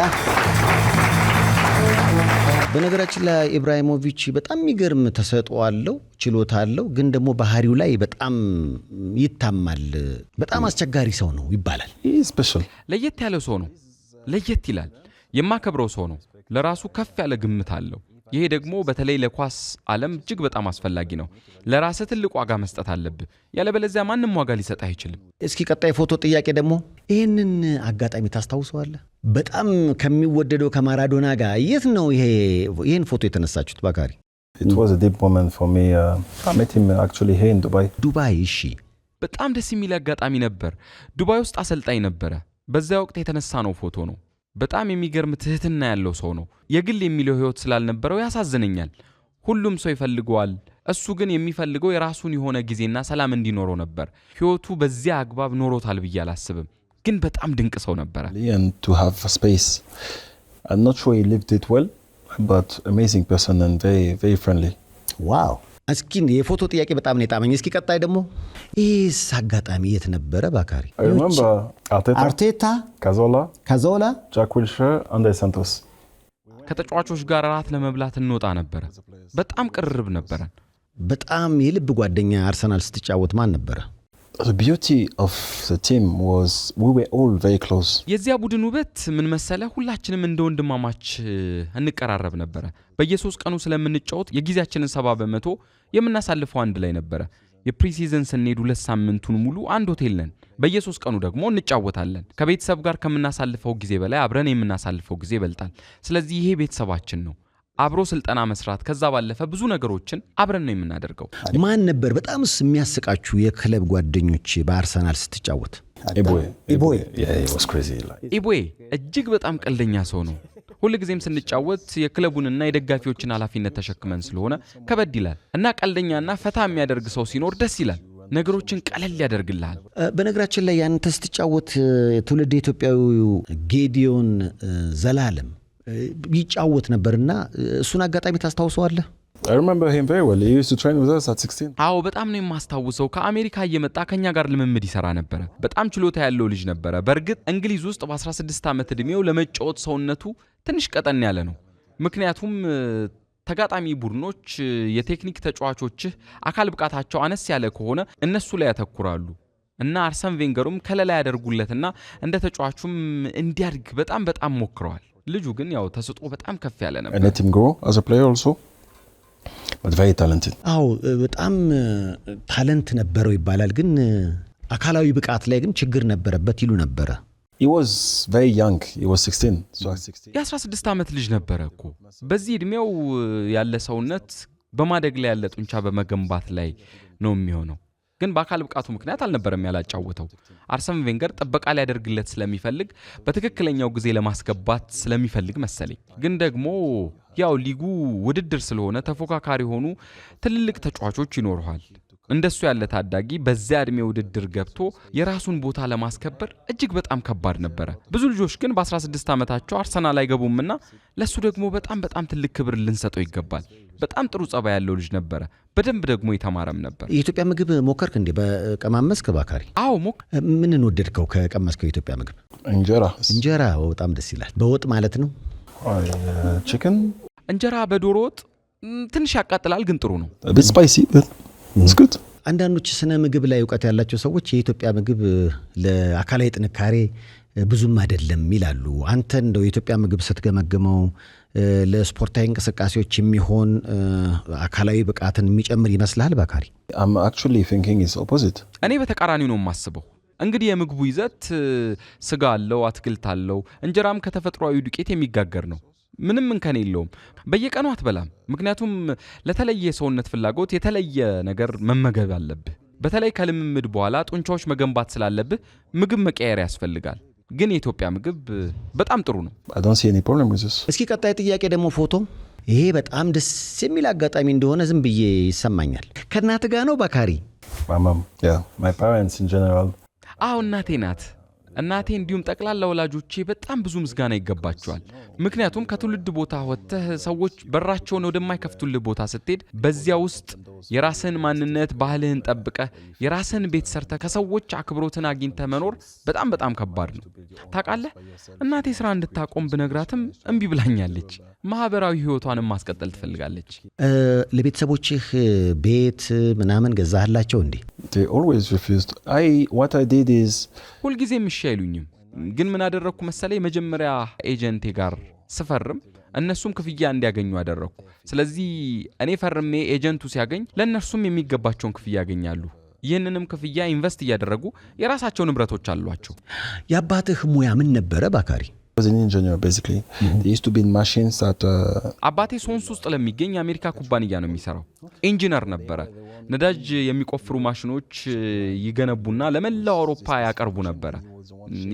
በነገራችን ላይ ኢብራሂሞቪች በጣም የሚገርም ተሰጥኦ አለው ችሎታ አለው ግን ደግሞ ባህሪው ላይ በጣም ይታማል በጣም አስቸጋሪ ሰው ነው ይባላል He is special. ለየት ያለ ሰው ነው ለየት ይላል የማከብረው ሰው ነው ለራሱ ከፍ ያለ ግምት አለው ይሄ ደግሞ በተለይ ለኳስ ዓለም እጅግ በጣም አስፈላጊ ነው ለራስ ትልቅ ዋጋ መስጠት አለብህ ያለበለዚያ ማንንም ዋጋ ሊሰጥ አይችልም እስኪ ቀጣይ ፎቶ ጥያቄ ደግሞ ይሄንን አጋጣሚ ታስታውሰዋለህ በጣም ከሚወደደው ከማራዶና ጋር የት ነው ይሄን ፎቶ የተነሳችሁት ባካሪ It was a deep moment for me. I met him actually here in Dubai. ዱባይ እሺ በጣም ደስ የሚል አጋጣሚ ነበር ዱባይ ውስጥ አሰልጣኝ ነበረ በዛ ወቅት የተነሳ ነው ፎቶ ነው በጣም የሚገርም ትህትና ያለው ሰው ነው የግል የሚለው ህይወት ስላልነበረው ያሳዝነኛል ሁሉም ሰው ይፈልገዋል እሱ ግን የሚፈልገው የራሱን የሆነ ጊዜና ሰላም እንዲኖረው ነበር ህይወቱ በዚያ አግባብ ኖሮታል ብዬ አላስብም ግን በጣም ድንቅ ሰው ነበር And to have a space. I'm not sure he lived it well, but amazing person and very, very friendly. ዋው እስኪ የፎቶ ጥያቄ በጣም ነው የጣመኝ እስኪ ቀጣይ ደግሞ ይሄስ አጋጣሚ የት ነበረ ባካሪ I remember አርቴታ Cazorla, Jack Wilshere, André Santos. ከተጫዋቾች ጋር ራት ለመብላት እንወጣ ነበር በጣም ቅርብ ነበረን በጣም የልብ ጓደኛ አርሰናል ስትጫወት ማን ነበረ The beauty of the team was we were all very close. የዚያ ቡድን ውበት ምን መሰለ ሁላችንም እንደ ወንድማማች እንቀራረብ ነበር በየሶስት ቀኑ ስለምንጫወት የጊዜያችንን 70% የምናሳልፈው አንድ ላይ ነበር የፕሪሲዝን ስንሄድ 2 ሳምንቱን ሙሉ አንድ ሆቴል ነን በየሶስት ቀኑ ደግሞ እንጫወታለን ከቤተሰብ ጋር ከምናሳልፈው ጊዜ በላይ አብረን የምናሳልፈው ጊዜ ይበልጣል ስለዚህ ይሄ ቤተሰባችን ነው አብሮ ስልጠና መስራት ከዛ ባለፈ ብዙ ነገሮችን አብረን ነው የምናደርገው። ማን ነበር በጣምስ የሚያስቃችሁ የክለብ ጓደኞች በአርሰናል ስትጫወት? ኢቦይ ኢቦይ እጅግ በጣም ቀልደኛ ሰው ነው። ሁልጊዜም ስንጫወት የክለቡንና የደጋፊዎችን ኃላፊነት ተሸክመን ስለሆነ ከበድ ይላል እና ቀልደኛና ፈታ የሚያደርግ ሰው ሲኖር ደስ ይላል። ነገሮችን ቀለል ያደርግልሃል። በነገራችን ላይ ያንተ ስትጫወት ትውልድ ኢትዮጵያዊው ጌዲዮን ዘላለም ይጫወት ነበርና እሱን አጋጣሚ ታስታውሰዋለህ? I remember him very well. He used to train with us at 16. አዎ በጣም ነው የማስታውሰው። ከአሜሪካ እየመጣ ከኛ ጋር ልምምድ ይሰራ ነበር። በጣም ችሎታ ያለው ልጅ ነበር። በእርግጥ እንግሊዝ ውስጥ በ16 ዓመት እድሜው ለመጫወት ሰውነቱ ትንሽ ቀጠን ያለ ነው። ምክንያቱም ተጋጣሚ ቡድኖች የቴክኒክ ተጫዋቾችህ አካል ብቃታቸው አነስ ያለ ከሆነ እነሱ ላይ ያተኩራሉ እና አርሰን ቬንገሩም ከለላ ያደርጉለትና እንደ ተጫዋቹም እንዲያድግ በጣም ሞክረዋል። ልጁ ግን ያው ተስጦ በጣም ከፍ ያለ ነበር። And let him grow as a player also. But very talented. አዎ በጣም ታለንት ነበረው ይባላል፣ ግን አካላዊ ብቃት ላይ ግን ችግር ነበረበት ይሉ ነበር። He was very young. He was 16. So at 16. የ16 ዓመት ልጅ ነበረ እኮ። በዚህ እድሜው ያለ ሰውነት በማደግ ላይ ያለ ጡንቻ በመገንባት ላይ ነው የሚሆነው። ግን በአካል ብቃቱ ምክንያት አልነበረም ያላጫወተው። አርሰን ቬንገር ጥበቃ ሊያደርግለት ስለሚፈልግ በትክክለኛው ጊዜ ለማስገባት ስለሚፈልግ መሰለኝ። ግን ደግሞ ያው ሊጉ ውድድር ስለሆነ ተፎካካሪ ሆኑ ትልልቅ ተጫዋቾች ይኖርዋል። እንደሱ ያለ ታዳጊ በዚያ እድሜ ውድድር ገብቶ የራሱን ቦታ ለማስከበር እጅግ በጣም ከባድ ነበር። ብዙ ልጆች ግን በ16 ዓመታቸው አርሰናል አይገቡምና ለሱ ደግሞ በጣም ትልቅ ክብር ልንሰጠው ይገባል። በጣም ጥሩ ጸባይ ያለው ልጅ ነበር። በደንብ ደግሞ የተማረም ነበር። የኢትዮጵያ ምግብ ሞከርክ እንዴ? በቀማመስክ ባካሪ? አዎ ምን እንወደድከው ከቀመስከው የኢትዮጵያ ምግብ? እንጀራ በጣም ደስ ይላል። በወጥ ማለት ነው? Chicken. እንጀራ በዶሮ ወጥ ትንሽ ያቃጥላል፣ ግን ጥሩ ነው። A bit spicy, but it's good. አንዳንዶች ስነ ምግብ ላይ ዕውቀት ያላቸው ሰዎች የኢትዮጵያ ምግብ ለአካላዊ ጥንካሬ ብዙም አይደለም ይላሉ። አንተ እንደው የኢትዮጵያ ምግብ ስትገመግመው ለስፖርታዊ እንቅስቃሴዎች የሚሆን አካላዊ ብቃትን የሚጨምር ይመስላል ባካሪ? I'm actually thinking it's opposite. እኔ በተቃራኒው ነው የማስበው። እንግዲህ የምግቡ ይዘት ስጋ አለው፣ አትክልት አለው። እንጀራም ከተፈጥሯዊ ዱቄት የሚጋገር ነው። ምንም እንከን የለውም። በየቀኑ አትበላም፣ ምክንያቱም ለተለየ ሰውነት ፍላጎት የተለየ ነገር መመገብ አለብህ። በተለይ ከልምምድ በኋላ ጡንቻዎች መገንባት ስላለብህ ምግብ መቀየር ያስፈልጋል። ግን የኢትዮጵያ ምግብ በጣም ጥሩ ነው። I don't see any problem with this. እስኪ ቀጣይ ጥያቄ ደግሞ ፎቶ። ይሄ በጣም ደስ የሚል አጋጣሚ እንደሆነ ዝም ብዬ ይሰማኛል። ከእናት ጋር ነው ባካሪ? My mom. Yeah, my parents in general. አዎ እናቴ ናት። እናቴ እንዲሁም ጠቅላላ ወላጆቼ በጣም ብዙ ምስጋና ይገባቸዋል። ምክንያቱም ከትውልድ ቦታ ወጥተህ ሰዎች በራቸውን ወደማይከፍቱልህ ቦታ ስትሄድ በዚያ ውስጥ የራስህን ማንነት ባህልህን ጠብቀህ የራስህን ቤት ሰርተህ ከሰዎች አክብሮትን አግኝተህ መኖር በጣም ከባድ ነው። ታውቃለህ፣ እናቴ ስራ እንድታቆም ብነግራትም እምቢ ብላኛለች። ማህበራዊ ህይወቷንም ማስቀጠል ትፈልጋለች። ለቤተሰቦችህ ቤት ምናምን ገዛህላቸው እንዴ? They always refused. What I did is ሁልጊዜም እሺ አይሉኝም። ግን ምን አደረኩ መሰለኝ? የመጀመሪያ ኤጀንቴ ጋር ስፈርም እነሱም ክፍያ እንዲያገኙ አደረኩ። ስለዚህ እኔ ፈርሜ ኤጀንቱ ሲያገኝ ለእነርሱም የሚገባቸውን ክፍያ ያገኛሉ። ይህንንም ክፍያ ኢንቨስት እያደረጉ የራሳቸው ንብረቶች አሏቸው። የአባትህ ሙያ ምን ነበረ ባካሪ? I was an engineer basically. There used to be machines that አባቴ ሶንስ ውስጥ ለሚገኝ የአሜሪካ ኩባንያ ነው የሚሰራው። ኢንጂነር ነበረ። ነዳጅ የሚቆፍሩ ማሽኖች ይገነቡና ለመላው አውሮፓ ያቀርቡ ነበር።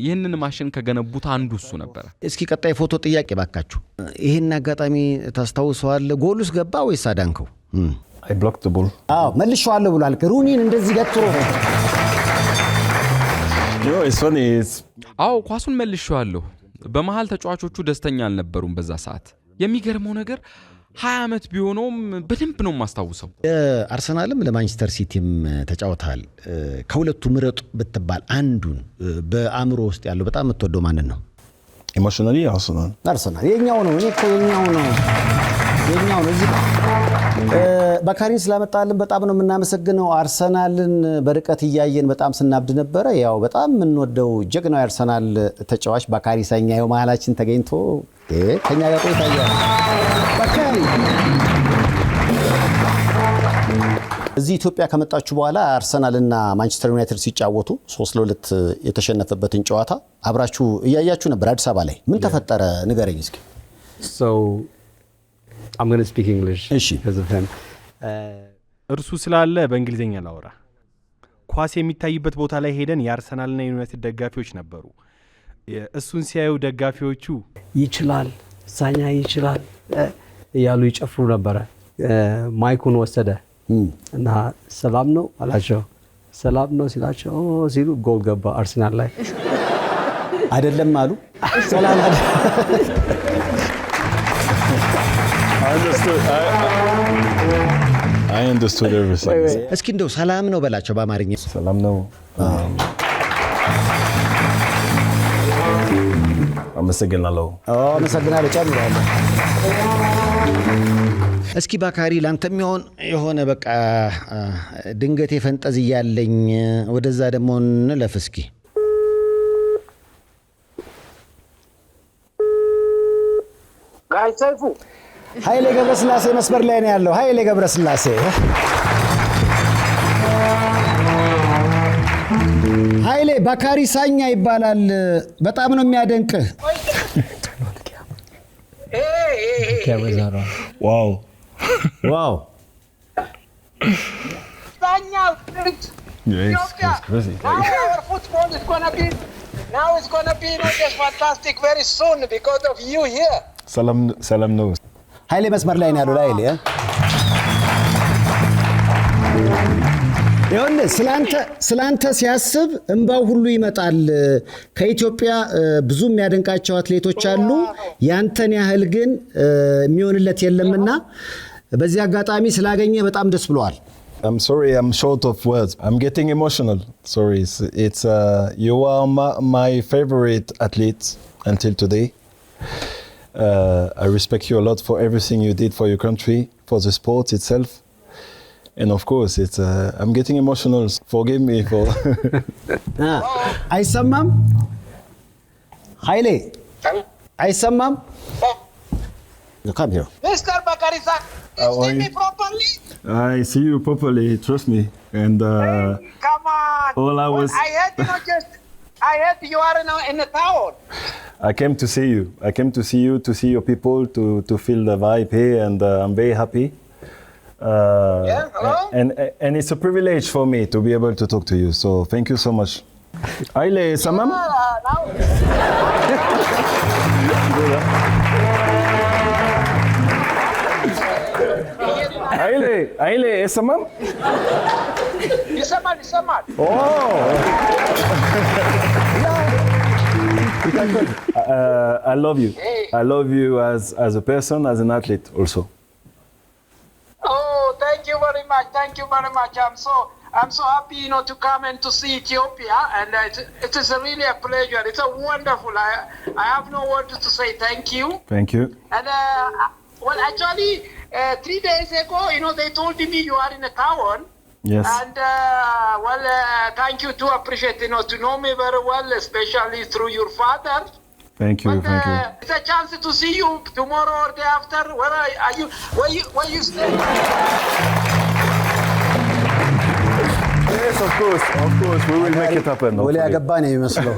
ይህንን ማሽን ከገነቡት አንዱ እሱ ነበር። እስኪ ቀጣይ ፎቶ ጥያቄ ባካችሁ። ይሄን አጋጣሚ ታስታውሰዋለህ? ጎሉስ ገባ ወይስ አዳንከው? I blocked the ball. አዎ መልሼዋለሁ ብሏል። ሩኒን እንደዚህ ገትሮ It's funny. አዎ ኳሱን መልሼዋለሁ። በመሃል ተጫዋቾቹ ደስተኛ አልነበሩም በዛ ሰዓት። የሚገርመው ነገር 20 ዓመት ቢሆነውም በደንብ ነው ማስታውሰው። አርሰናልም ለማንቸስተር ሲቲም ተጫውተሃል። ከሁለቱ ምረጥ ብትባል አንዱን በአእምሮ ውስጥ ያለው በጣም የምትወደው ማንን ነው? Emotionally, Arsenal. አርሰናል የኛው ነው። እኔ እኮ የኛው ነው እዚህ ባካሪን ስላመጣልን በጣም ነው የምናመሰግነው። አርሰናልን በርቀት እያየን በጣም ስናብድ ነበረ። ያው በጣም የምንወደው ጀግናው አርሰናል ተጫዋች ባካሪ ሳኛው መሃላችን ተገኝቶ ከኛ ጋር ቆይታ ያያል። ባካሪ እዚህ ኢትዮጵያ ከመጣችሁ በኋላ አርሰናልና ማንቸስተር ዩናይትድ ሲጫወቱ 3-2 የተሸነፈበትን ጨዋታ አብራችሁ እያያችሁ ነበር አዲስ አበባ ላይ። ምን ተፈጠረ ንገረኝ እስኪ። So I'm going to speak English እሺ because of him. እርሱ ስላለ በእንግሊዝኛ ላውራ። ኳስ የሚታይበት ቦታ ላይ ሄደን የአርሰናልና የዩናይትድ ደጋፊዎች ነበሩ። እሱን ሲያዩ ደጋፊዎቹ ይችላል ሳኛ ይችላል እያሉ ይጨፍሩ ነበረ። ማይኩን ወሰደ እና ሰላም ነው አላቸው። ሰላም ነው ሲላቸው ሲሉ ጎል ገባ አርሰናል ላይ አይደለም አሉ። ሰላም አለ I understood everything. እስኪ እንደው ሰላም ነው በላቸው በአማርኛ። ሰላም ነው። አመሰግናለሁ። አመሰግናለሁ። ጨምራለሁ። እስኪ ባካሪ ላንተም የሆነ በቃ ድንገት የፈንጠዝያ ያለኝ ወደዛ ደግሞ እንለፍ እስኪ። ጋይ ሰይፉ ኃይሌ ገብረስላሴ መስመር ላይ ነው ያለው። ኃይሌ ገብረስላሴ ኃይሌ ባካሪ ሳኛ ይባላል። በጣም ነው የሚያደንቅህ። ዋው ዋው ሳኛ Ethiopia. Now our football is going to be just fantastic very soon because of you here. ሰላም ነው። ኃይሌ መስመር ላይ ነው ያለው። ኃይሌ ይሁን ስላንተ ሲያስብ እንባው ሁሉ ይመጣል። ከኢትዮጵያ ብዙ የሚያደንቃቸው አትሌቶች አሉ። ያንተን ያህል ግን የሚሆንለት የለምና በዚህ አጋጣሚ ስላገኘ በጣም ደስ ብሏል። I'm sorry, I'm short of words. I'm getting emotional. Sorry, it's you are my favorite athlete until today. I respect you a lot for everything you did for your country, for the sport itself. And of course, I'm getting emotional. Forgive me for... አይሰማም ኃይሌ አይሰማም? Come here. Mr. Bakarisa, you see me properly? I see you properly, trust me. And Come on. all I was... I heard you are in the town. I came to see you. I came to see you, to see your people, to feel the vibe here, and I'm very happy. Hello? And it's a privilege for me to be able to talk to you. So thank you so much. Aile Samam? Aile Samam? Isamad. Oh! I love you. I love you as a person, as an athlete also. Oh, thank you very much. I'm so happy, to come and to see Ethiopia, and it is really a pleasure. It's a wonderful. I have no words to say. Thank you. Thank you. And actually, 3 days ago, they told me you are in a town. Yes. And thank you to appreciate, to know me very well, especially through your father. Thank you. It's a chance to see you tomorrow or day after. Where are you? Where you stay? Yes, of course. We will make it happen. ወለ ያገባ ነው የሚመስለው።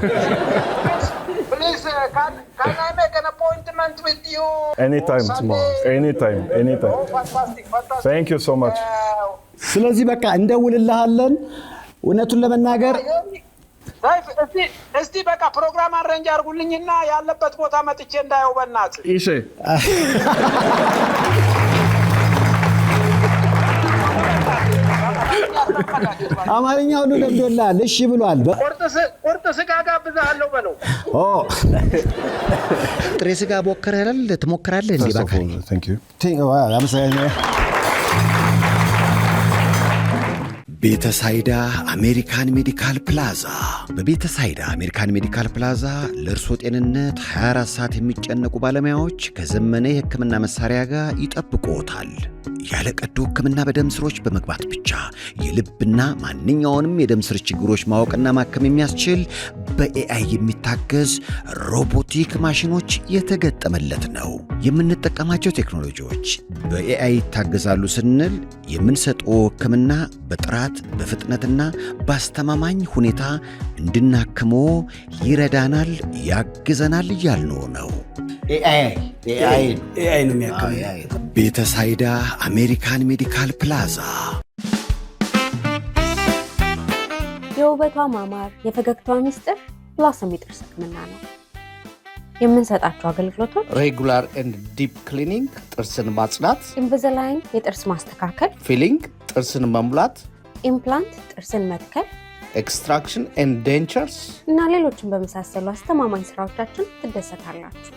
Please, can I make an appointment with you? Anytime tomorrow. Anytime. Oh, fantastic. Thank you so much. ስለዚህ በቃ እንደውልልሃለን። እውነቱን ለመናገር እስቲ በቃ ፕሮግራም አረንጅ አድርጉልኝና ያለበት ቦታ መጥቼ እንዳየው በእናትህ። እሺ። አማርኛ ሁሉ ለምዶልሃል። እሺ ብሏል። ቁርጥ ስጋ ጋብዝሃለሁ በለው። ጥሬ ስጋ ሞክረሃል? ትሞክራለህ እንዴ? በቃ Thank you. ቤተሳይዳ አሜሪካን ሜዲካል ፕላዛ። በቤተሳይዳ አሜሪካን ሜዲካል ፕላዛ ለእርሶ ጤንነት 24 ሰዓት የሚጨነቁ ባለሙያዎች ከዘመነ የሕክምና መሳሪያ ጋር ይጠብቁዎታል። ያለ ቀዶ ሕክምና በደም ስሮች በመግባት ብቻ የልብና ማንኛውንም የደም ስር ችግሮች ማወቅና ማከም የሚያስችል በኤአይ የሚታገዝ ሮቦቲክ ማሽኖች የተገጠመለት ነው። የምንጠቀማቸው ቴክኖሎጂዎች በኤአይ ይታገዛሉ ስንል የምንሰጠው ሕክምና በጥራት በፍጥነትና በአስተማማኝ ሁኔታ እንድናክሞ ይረዳናል፣ ያግዘናል እያልነው ነው። ኤአይ ነው የሚያክመው። ቤተሳይዳ አሜሪካን ሜዲካል ፕላዛ የውበቷ ማማር የፈገግቷ ሚስጥር ብላሰም የጥርስ ህክምና ነው። የምንሰጣቸው አገልግሎቶች ሬጉላር ኤንድ ዲፕ ክሊኒንግ ጥርስን ማጽዳት፣ ኢንቪዛላይን የጥርስ ማስተካከል፣ ፊሊንግ ጥርስን መሙላት፣ ኢምፕላንት ጥርስን መትከል፣ ኤክስትራክሽን ኤንድ ዴንቸርስ እና ሌሎችን በመሳሰሉ አስተማማኝ ስራዎቻችን ትደሰታላችሁ።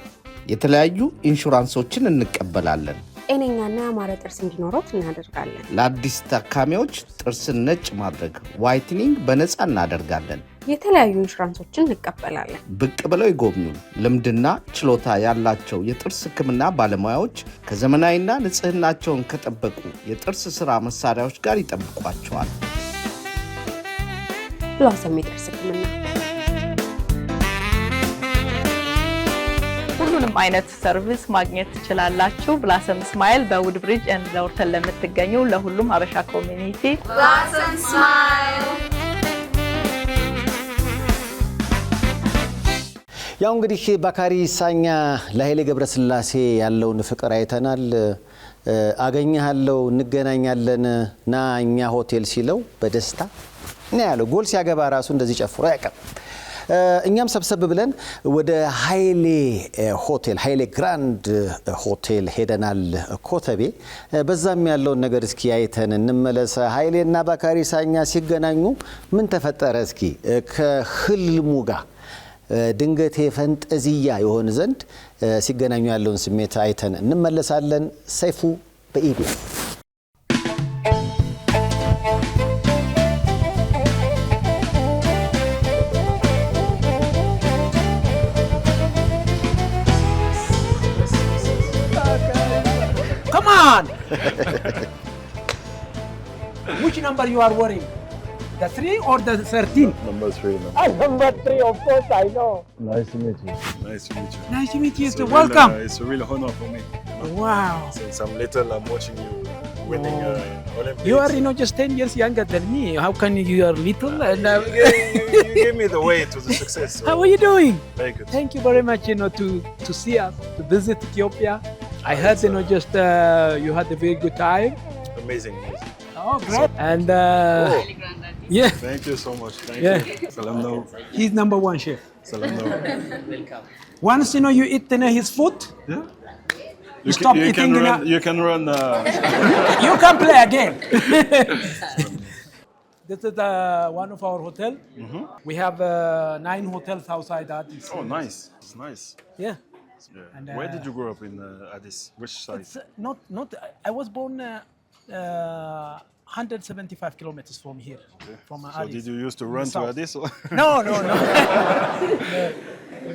የተለያዩ ኢንሹራንሶችን እንቀበላለን። ጤነኛና ያማረ ጥርስ እንዲኖሮት እናደርጋለን። ለአዲስ ታካሚዎች ጥርስን ነጭ ማድረግ ዋይትኒንግ በነፃ እናደርጋለን። የተለያዩ ኢንሹራንሶችን እንቀበላለን። ብቅ ብለው ይጎብኙን። ልምድና ችሎታ ያላቸው የጥርስ ህክምና ባለሙያዎች ከዘመናዊና ንጽህናቸውን ከጠበቁ የጥርስ ስራ መሳሪያዎች ጋር ይጠብቋቸዋል። ብላሰም የጥርስ ህክምና ሁሉንም አይነት ሰርቪስ ማግኘት ትችላላችሁ። ብላሰም ስማይል በውድ ብሪጅ ኤንድ ለወርተን ለምትገኙ ለሁሉም ሀበሻ ኮሚኒቲ ብላሰም ስማይል። ያው እንግዲህ ባካሪ ሳኛ ለኃይሌ ገብረስላሴ ያለውን ፍቅር አይተናል። አገኘሃለሁ እንገናኛለን ና እኛ ሆቴል ሲለው በደስታ ነው ያለው። ጎል ሲያገባ ራሱ እንደዚህ ጨፍሮ ያቀም። እኛም ሰብሰብ ብለን ወደ ኃይሌ ሆቴል ኃይሌ ግራንድ ሆቴል ሄደናል ኮተቤ። በዛም ያለውን ነገር እስኪ አይተን እንመለስ። ኃይሌና ባካሪ ሳኛ ሲገናኙ ምን ተፈጠረ? እስኪ ከህልሙ ጋር ድንገቴ ፈንጠዚያ የሆነ ዘንድ ሲገናኙ ያለውን ስሜት አይተን እንመለሳለን። ሰይፉ በኢቢኤስ Which number you are wearing? The 3 or the 13? Number 3. Number 3, of course, I know. Nice to meet you. Nice to meet you. Nice to meet you. Welcome. It's a real honor for me. Wow. Since I'm little, I'm watching you winning Olympics. You are, just 10 years younger than me. How can you are little? You gave me the way to the success. So how are you doing? Very good. Thank you very much, to see us, to visit Ethiopia. I heard, you had a very good time. Amazing. Oh, great. And, yeah. Thank you so much. Thank you. Salam no. He's number 1 chef. Salam no. Welcome. Once, you eat his food. Yeah. You stop eating. You can run. You can play again. This is one of our hotel. Mm-hmm. We have 9 hotels outside Addis. Oh, nice. It's nice. Yeah. Yeah. And, where did you grow up in Addis? Which side? It's not. I was born 175 kilometers from here, from Addis. So did you used to run to Addis? No.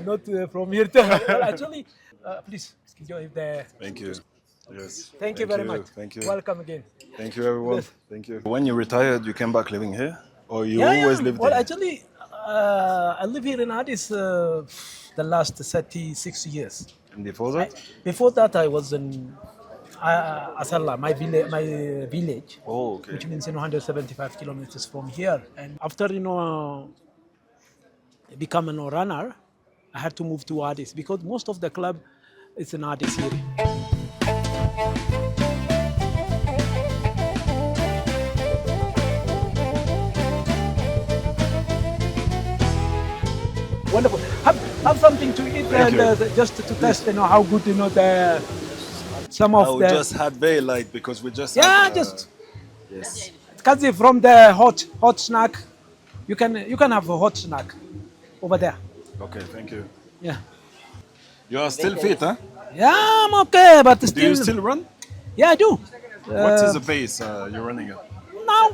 Not from here to actually. Please, enjoy the. Thank you. Yes. Thank you very much. Thank you. Welcome again. Thank you, everyone. Yes. Thank you. When you retired, you came back living here, or you always lived well, there? Well, actually, I live here in Addis the last 36 years. And before that? Before that, I was in Asalla, my village. Oh, okay. Which means 175 kilometers from here. And after becoming a runner, I had to move to Addis because most of the club is in Addis here. Wonderful. Have something to eat and just to test, how good some of we just had very light because we just had, yes. Because from the hot snack, you can have a hot snack over there. Okay, thank you. Yeah. You are still fit, huh? Yeah, I'm okay, but still. Do you still run? Yeah, I do. What is the pace you're running at? Now,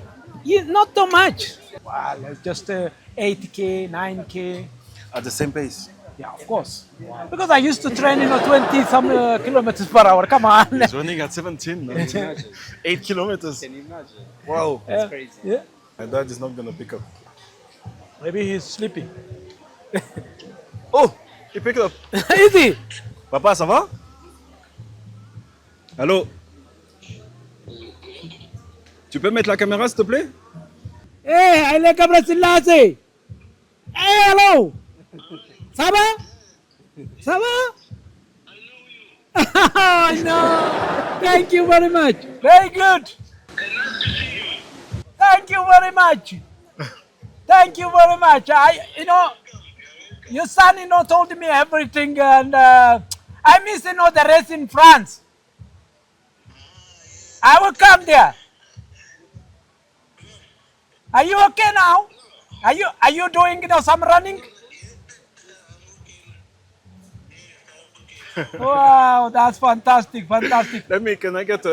not too much. Well, just 8K, 9K. At the same pace? Yeah, of course. Because I used to train, 20-some kilometers per hour. Come on. He's running at 17. 8 kilometers. Can you imagine? Wow. That's crazy. Yeah. My dad is not going to pick up. Maybe he's sleeping. Oh, he picked up. Easy. Papa, ça va? Allô? Tu peux mettre la caméra, s'il te plaît? Hey, Haile Gebrselassie. Hey, hello. Ça va? Ça va? Oh, no. Thank you very much. Very good. Thank you very much. Thank you very much. Your son, told me everything, and I miss, the race in France. I will come there. Are you okay now? Are you doing, some running? Wow, that's fantastic. Can I get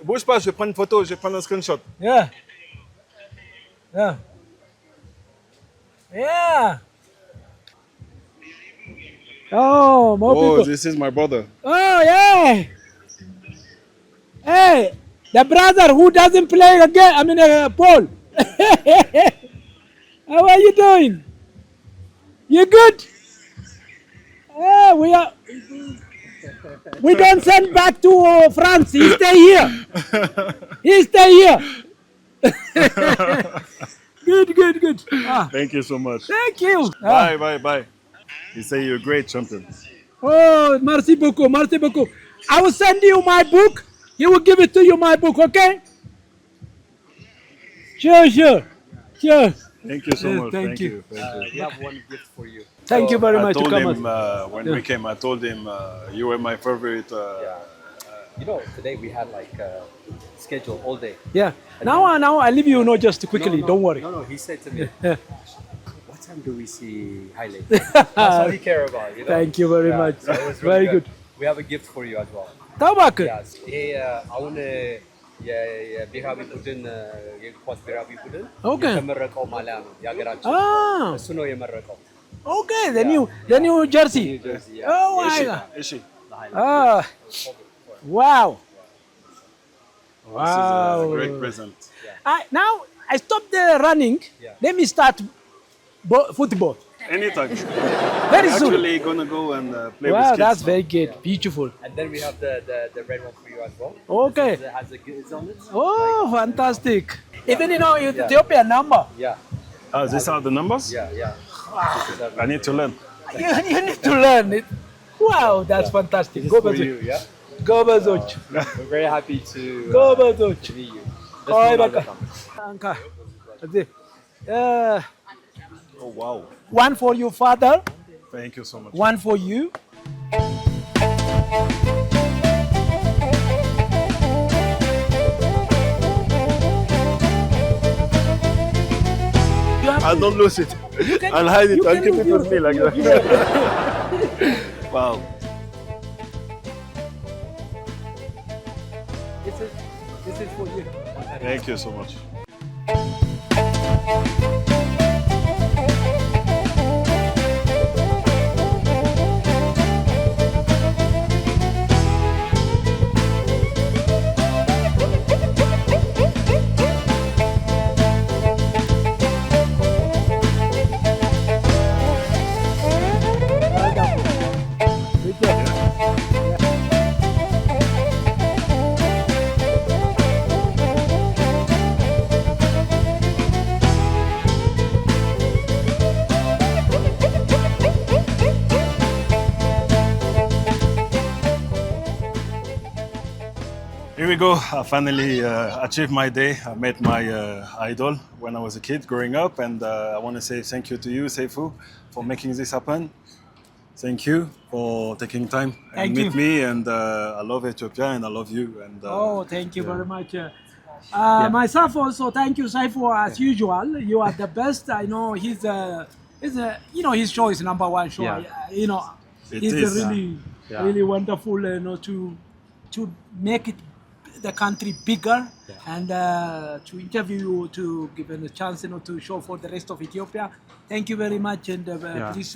bouge pas, je vais prendre une photo, je vais prendre un screenshot. Yeah. Oh, more people. This is my brother. Oh, yeah. Hey, the brother who doesn't play ball. How are you doing? You good? Yeah, we don't send back to France. He stay here. Good. Thank you so much. Thank you. Bye. You say you're a great champion. Oh, merci beaucoup. I will send you my book. He will give it to you, my book, okay? Sure. Thank you so much. Thank you. We have one gift for you. Thank you very much. I told him when we came, I told him you were my favorite. Today we had schedule all day. Yeah. Now I leave you, just quickly. No. Don't worry. No, he said to me, what time do we see highlights? That's all he care about. Thank you very much. So it was really very good. We have a gift for you as well. ታባክ ይሄ አሁን የብሔራዊ ቡድን የእግር ኳስ ብሔራዊ ቡድን የተመረቀው ማሊያ ነው የሀገራችን። እሱ ነው የመረቀው። ኦኬ the new jersey. Oh my God. Wow. This is a great present. Now I stopped running. Let me start football. Anytime. Very soon. Actually gonna go and play with kids. Wow, that's very good. Beautiful. And then we have the red one for you as well. Okay. It has the goods on it. Oh, fantastic. Even Ethiopian number. Yeah. Oh, these are the numbers? Yeah. I need to learn. You need to learn it. Wow, that's fantastic. Go for you, yeah? Go Bazoch. We're very happy to meet you. Oh, wow. One for your father. Thank you so much. One for you. I don't lose it. I'll hide it. I'll keep it with me like that. Wow. This is for you. Thank you so much. Here we go. I finally achieved my day. I met my idol when I was a kid growing up, and I want to say thank you to you, Seifu, for making this happen. Thank you for taking time and meet me, and I love Ethiopia and I love you. And thank you very much. Myself also, thank you, Seifu, as usual. You are the best. I know his show is number one show. He's really wonderful. To make it the country bigger and to interview you, to give a chance to show for the rest of Ethiopia. Thank you very much, and please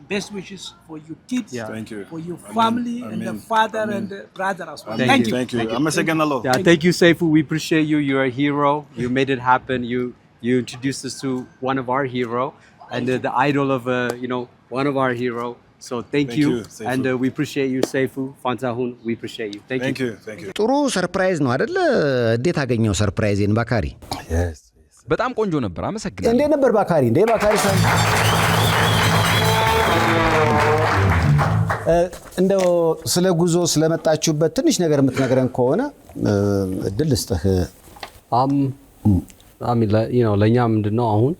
best wishes for your kids, for your family, and the father and the brother as well. Thank you. Thank you, Seifu. We appreciate you. You're a hero. You made it happen. You introduced us to one of our hero and the idol of one of our hero. So thank you and we appreciate you, Seifu, Fantahun. We appreciate you. Thank you. ጥሩ ሰርፕራይዝ ነው አይደል? እንዴት አገኘው ሰርፕራይዜን ባካሪ? በጣም ቆንጆ ነበር። አመሰግናለሁ። እንዴት ነበር ባካሪ? ባካሪ እንደው ስለ ጉዞ ስለመጣችሁበት ትንሽ ነገር የምትነግረን ከሆነ እድል ልስጥህ። ለእኛ ምንድነው አሁን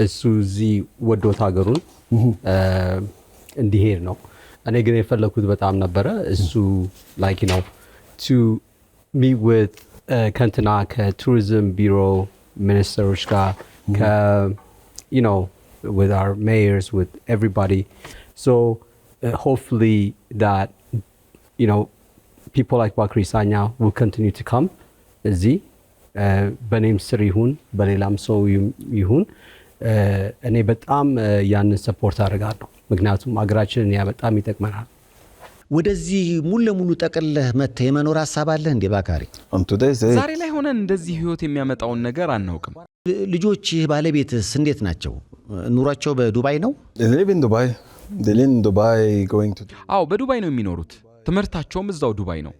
እሱ እዚህ ወዶት ሀገሩን እንዲሄድ ነው። እኔ ግን የፈለኩት በጣም ነበረ እሱ like you know to meet with ከንትና ከቱሪዝም ቢሮ ሚኒስትሮች ጋር you know with our mayors with everybody so hopefully that you know people like Bakary Sagna will continue to come እዚህ በኔም ስር ይሁን በሌላም ሰው ይሁን እኔ በጣም ያንን ሰፖርት አደርጋለሁ። ምክንያቱም አገራችንን ያ በጣም ይጠቅመናል። ወደዚህ ሙሉ ለሙሉ ጠቅልለህ መጥተህ የመኖር ሀሳብ አለህ እንዴ ባካሪ? ዛሬ ላይ ሆነን እንደዚህ ህይወት የሚያመጣውን ነገር አናውቅም። ልጆችህ ባለቤትስ እንዴት ናቸው? ኑሯቸው በዱባይ ነው? አዎ በዱባይ ነው የሚኖሩት። ትምህርታቸውም እዛው ዱባይ ነው።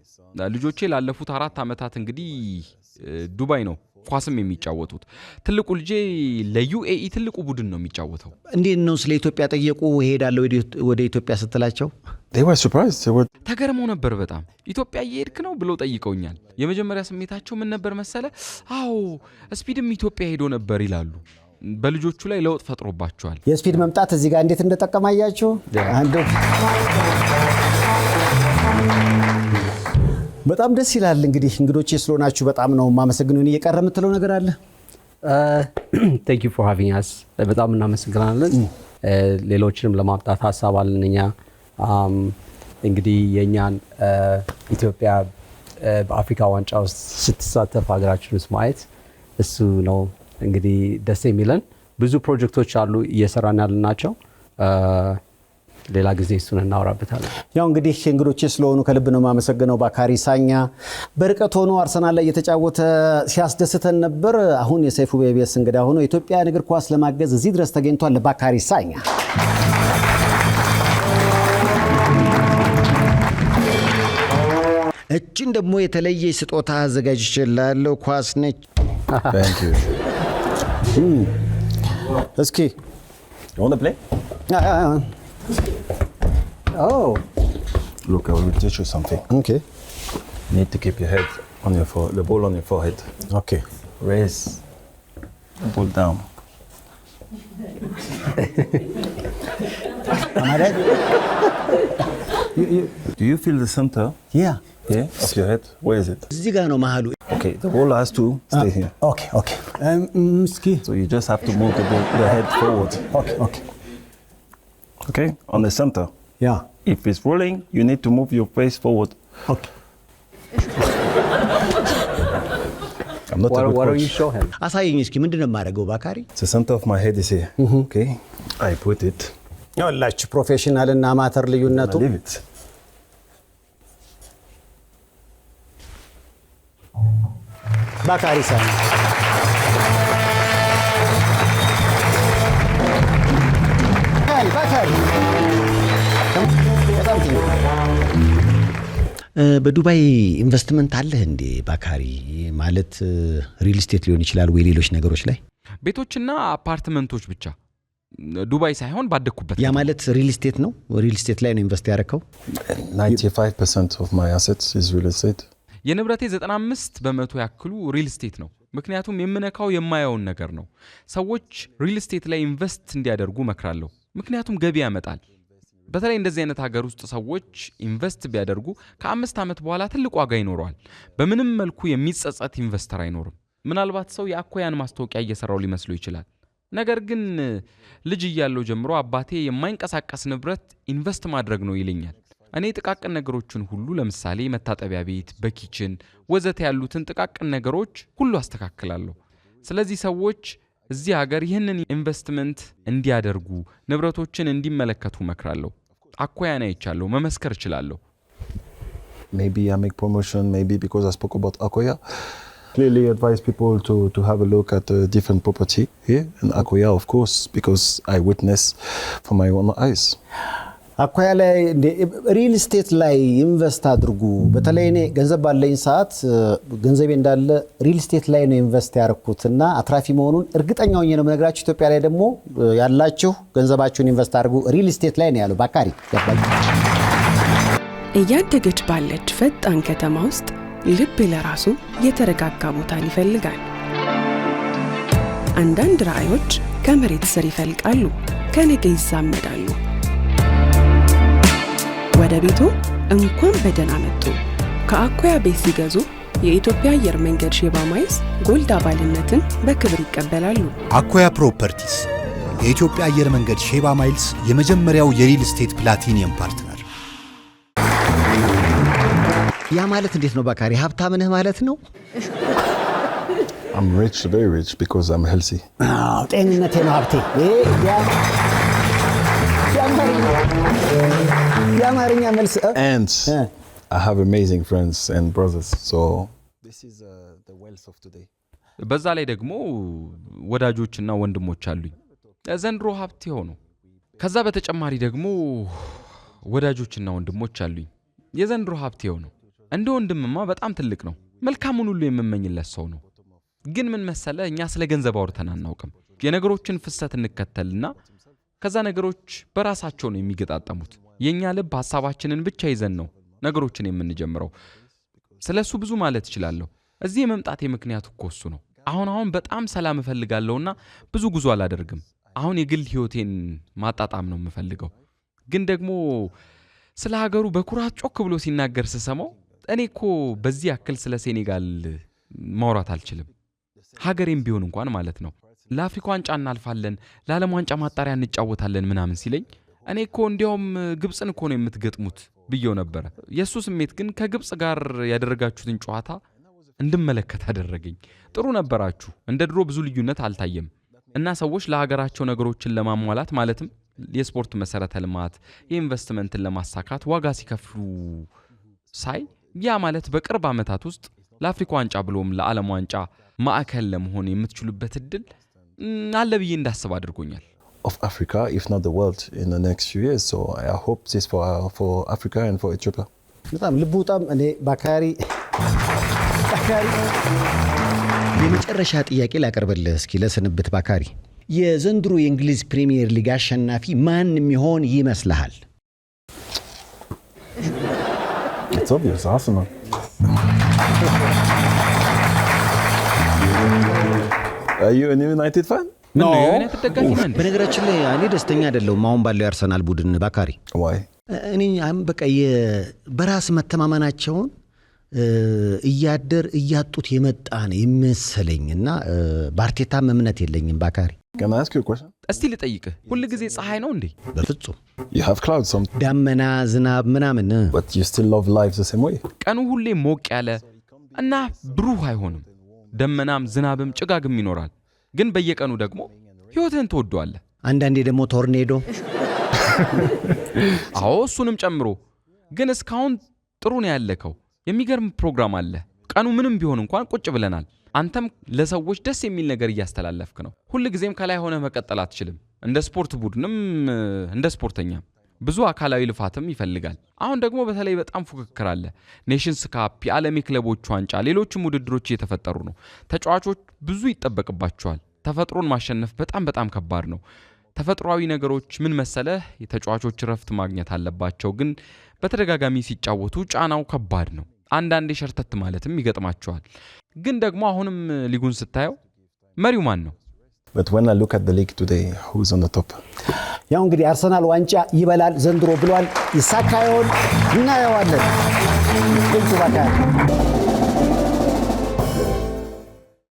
ልጆቼ ላለፉት 4 ዓመታት እንግዲህ ዱባይ ነው ኳስም የሚጫወቱት። ትልቁ ልጄ ለዩኤኢ ትልቁ ቡድን ነው የሚጫወተው። እንዴት ነው ስለ ኢትዮጵያ ጠየቁ? እሄዳለሁ ወደ ኢትዮጵያ ስትላቸው? ተገርመው ነበር በጣም። ኢትዮጵያ እየሄድክ ነው ብለው ጠይቀውኛል። የመጀመሪያ ስሜታቸው ምን ነበር መሰለ? አዎ ስፒድም ኢትዮጵያ ሄዶ ነበር ይላሉ። በልጆቹ ላይ ለውጥ ፈጥሮባቸዋል። የስፒድ መምጣት እዚህ ጋር እንዴት እንደጠቀማያችሁ አንዱ በጣም ደስ ይላል። እንግዲህ እንግዶቼ ስለሆናችሁ በጣም ነው የማመሰግነው። እኔ የቀረ የምትለው ነገር አለ? Thank you for having us በጣም እናመሰግናለን። ሌሎችንም ለማምጣት ሀሳብ አለን እኛ እንግዲህ የኛን ኢትዮጵያ በአፍሪካ ዋንጫ ውስጥ ስትሳተፍ ሀገራችን ውስጥ ማየት እሱ ነው እንግዲህ ደስ የሚለን። ብዙ ፕሮጀክቶች አሉ እየሰራን ያልናቸው ሌላ ጊዜ እሱን እናወራበታለን። ያው እንግዲህ እንግዶቼ ስለሆኑ ከልብ ነው የማመሰግነው። ባካሪ ሳኛ በርቀት ሆኖ አርሰናል ላይ የተጫወተ ሲያስደስተን ነበር። አሁን የሰይፉ በኢቢኤስ እንግዳ ሆኖ የኢትዮጵያን እግር ኳስ ለማገዝ እዚህ ድረስ ተገኝቷል። ባካሪ ሳኛ እቺን ደግሞ የተለየ ስጦታ አዘጋጅቼላለሁ። ኳስ ነች። Thank you. እስኪ You want to play? Oh. Look, I will teach you something. Okay. You need to keep your head on your the ball on your forehead. Okay. Raise the ball down. Am I right? Do you feel the center? Yeah. Yeah, of your head. Where is it? እዚህ ጋር ነው መሃሉ። Okay, the ball has to stay here. Okay, okay. እስኪ So you just have to move the head forward. Okay, okay. Okay, on the center. Yeah. If it's rolling, you need to move your face forward. Okay. I'm not a good Why don't coach. you show him? አሳየኝ እስኪ ምንድነው የማደርገው ባካሪ? The center of my head is here. Okay, I put it. ያላችሁ ፕሮፌሽናል እና አማተር ልዩነቱ Leave it. ባካሪ ሳኛ ባካሪ በዱባይ ኢንቨስትመንት አለህ እንዴ ባካሪ? ማለት ሪል ስቴት ሊሆን ይችላል ወይ ሌሎች ነገሮች ላይ? ቤቶችና አፓርትመንቶች ብቻ ዱባይ ሳይሆን ባደኩበት። ያ ማለት ሪል ስቴት ነው? ሪል ስቴት ላይ ነው ኢንቨስት ያደረከው? 95% of my assets is real estate. የንብረቴ 95% ያክሉ ሪል ስቴት ነው። ምክንያቱም የምነካው የማየውን ነገር ነው። ሰዎች ሪል ስቴት ላይ ኢንቨስት እንዲያደርጉ መክራለሁ። ምክንያቱም ገቢ ያመጣል። በተለይ እንደዚህ አይነት ሀገር ውስጥ ሰዎች ኢንቨስት ቢያደርጉ ከ5 ዓመት በኋላ ትልቅ ዋጋ ይኖረዋል። በምንም መልኩ የሚጸጸት ኢንቨስተር አይኖርም። ምናልባት ሰው የአኮያን ማስታወቂያ እየሰራው ሊመስለው ይችላል። ነገር ግን ልጅ እያለሁ ጀምሮ አባቴ የማይንቀሳቀስ ንብረት ኢንቨስት ማድረግ ነው ይለኛል። እኔ ጥቃቅን ነገሮችን ሁሉ ለምሳሌ መታጠቢያ ቤት፣ በኪችን ወዘተ ያሉትን ጥቃቅን ነገሮች ሁሉ አስተካክላለሁ። ስለዚህ ሰዎች እዚህ ሀገር ይህንን ኢንቨስትመንት እንዲያደርጉ ንብረቶችን እንዲመለከቱ መክራለሁ። አኮያን አይቻለሁ፣ መመስከር እችላለሁ። Maybe I make promotion, maybe because I spoke about Akoya. Clearly advise people to have a look at different property here in Akoya, of course, because I witness from my own eyes. አኳያ ላይ ሪል ስቴት ላይ ኢንቨስት አድርጉ። በተለይ እኔ ገንዘብ ባለኝ ሰዓት ገንዘቤ እንዳለ ሪል ስቴት ላይ ነው ኢንቨስት ያደረኩትና አትራፊ መሆኑን እርግጠኛ ሆኜ ነው የምነግራችሁ። ኢትዮጵያ ላይ ደግሞ ያላችሁ ገንዘባችሁን ኢንቨስት አድርጉ ሪል ስቴት ላይ ነው ያለው ባካሪ ያባል። እያደገች ባለች ፈጣን ከተማ ውስጥ ልብ ለራሱ የተረጋጋ ቦታን ይፈልጋል። አንዳንድ ራዕዮች ከመሬት ስር ይፈልቃሉ፣ ከነገ ይዛመዳሉ። ወደ ቤቱ እንኳን በደህና መጡ። ከአኳያ ቤት ሲገዙ የኢትዮጵያ አየር መንገድ ሼባ ማይልስ ጎልድ አባልነትን በክብር ይቀበላሉ። አኳያ ፕሮፐርቲስ የኢትዮጵያ አየር መንገድ ሼባ ማይልስ የመጀመሪያው የሪል ስቴት ፕላቲኒየም ፓርትነር። ያ ማለት እንዴት ነው ባካሪ? ሀብታም ነህ ማለት ነው? I'm rich, very rich, because I'm healthy. ጤንነቴ ነው ሀብቴ። የአማርኛ መልስ። And I have amazing friends and brothers, so this is the wealth of today. በዛ ላይ ደግሞ ወዳጆችና ወንድሞች አሉኝ ዘንድሮ ሀብት ሆኖ። ከዛ በተጨማሪ ደግሞ ወዳጆችና ወንድሞች አሉኝ የዘንድሮ ሀብት ሆኖ። እንደ ወንድምማ በጣም ትልቅ ነው። መልካሙን ሁሉ የምመኝለት ሰው ነው። ግን ምን መሰለ፣ እኛ ስለ ገንዘብ አውርተን አናውቅም። የነገሮችን ፍሰት እንከተልና ከዛ ነገሮች በራሳቸው ነው የሚገጣጠሙት። የኛ ልብ ሐሳባችንን ብቻ ይዘን ነው ነገሮችን የምንጀምረው። ስለሱ ብዙ ማለት እችላለሁ። እዚህ የመምጣቴ ምክንያት እኮ እሱ ነው። አሁን በጣም ሰላም እፈልጋለሁና ብዙ ጉዞ አላደርግም። አሁን የግል ህይወቴን ማጣጣም ነው የምፈልገው። ግን ደግሞ ስለ ሀገሩ በኩራት ጮክ ብሎ ሲናገር ስሰማው እኔ እኮ በዚህ ያክል ስለ ሴኔጋል ማውራት አልችልም። ሀገሬም ቢሆን እንኳን ማለት ነው። ለአፍሪካ ዋንጫ እናልፋለን፣ ለዓለም ዋንጫ ማጣሪያ እንጫወታለን ምናምን ሲለኝ እኔ እኮ እንዲያውም ግብፅን እኮ ነው የምትገጥሙት ብየው ነበረ። የሱ ስሜት ግን ከግብፅ ጋር ያደረጋችሁትን ጨዋታ እንድመለከት አደረገኝ። ጥሩ ነበራችሁ። እንደ ድሮ ብዙ ልዩነት አልታየም እና ሰዎች ለሀገራቸው ነገሮችን ለማሟላት ማለትም የስፖርት መሰረተ ልማት፣ የኢንቨስትመንትን ለማሳካት ዋጋ ሲከፍሉ ሳይ ያ ማለት በቅርብ ዓመታት ውስጥ ለአፍሪካ ዋንጫ ብሎም ለዓለም ዋንጫ ማዕከል ለመሆን የምትችሉበት እድል አለ ብዬ እንዳስብ አድርጎኛል። Of Africa, if not the world, in the next few years. So I hope this for Africa and for Ethiopia. በጣም ልቡ በጣም እኔ ባካሪ የመጨረሻ ጥያቄ ላቀርብልህ እስኪ ለስንብት ባካሪ። የዘንድሮ የእንግሊዝ ፕሪሚየር ሊግ አሸናፊ ማን የሚሆን ይመስልሃል? It's obvious, Arsenal. Are you a United fan? No. በነገራችን ላይ እኔ ደስተኛ አይደለሁም አሁን ባለው የአርሰናል ቡድን ባካሪ። Why? እኔ በቃ በራስ መተማመናቸውን እያደር እያጡት የመጣ ነው ይመስለኝና በአርቴታም እምነት የለኝም ባካሪ። Can I ask you a question? እስቲ ልጠይቅህ፣ ሁሉ ጊዜ ፀሐይ ነው እንዴ? በፍጹም። You have clouds some. ዳመና፣ ዝናብ ምናምን። But you still love life the same way. ቀኑ ሁሌ ሞቅ ያለ እና ብሩህ አይሆንም። ደመናም ዝናብም ጭጋግም ይኖራል። ግን በየቀኑ ደግሞ ህይወትን ትወደዋለህ። አንዳንዴ ደግሞ ቶርኔዶ። አዎ እሱንም ጨምሮ። ግን እስካሁን ጥሩ ነው ያለከው። የሚገርም ፕሮግራም አለ። ቀኑ ምንም ቢሆን እንኳን ቁጭ ብለናል። አንተም ለሰዎች ደስ የሚል ነገር እያስተላለፍክ ነው። ሁሉ ጊዜም ከላይ ሆነ መቀጠል አትችልም። እንደ ስፖርት ቡድንም እንደ ስፖርተኛም ብዙ አካላዊ ልፋትም ይፈልጋል። አሁን ደግሞ በተለይ በጣም ፉክክር አለ። ኔሽንስ ካፕ፣ የዓለም ክለቦች ዋንጫ፣ ሌሎችም ውድድሮች እየተፈጠሩ ነው። ተጫዋቾች ብዙ ይጠበቅባቸዋል። ተፈጥሮን ማሸነፍ በጣም ከባድ ነው። ተፈጥሯዊ ነገሮች ምን መሰለህ፣ የተጫዋቾች ረፍት ማግኘት አለባቸው። ግን በተደጋጋሚ ሲጫወቱ ጫናው ከባድ ነው። አንዳንዴ ሸርተት ማለትም ይገጥማቸዋል። ግን ደግሞ አሁንም ሊጉን ስታየው መሪው ማን ነው? But when I look at the league today, who's on the top? ያው እንግዲህ አርሰናል ዋንጫ ይበላል ዘንድሮ ብሏል። ይሳካ ይሆን? እናየዋለን። ግልጽ ባካ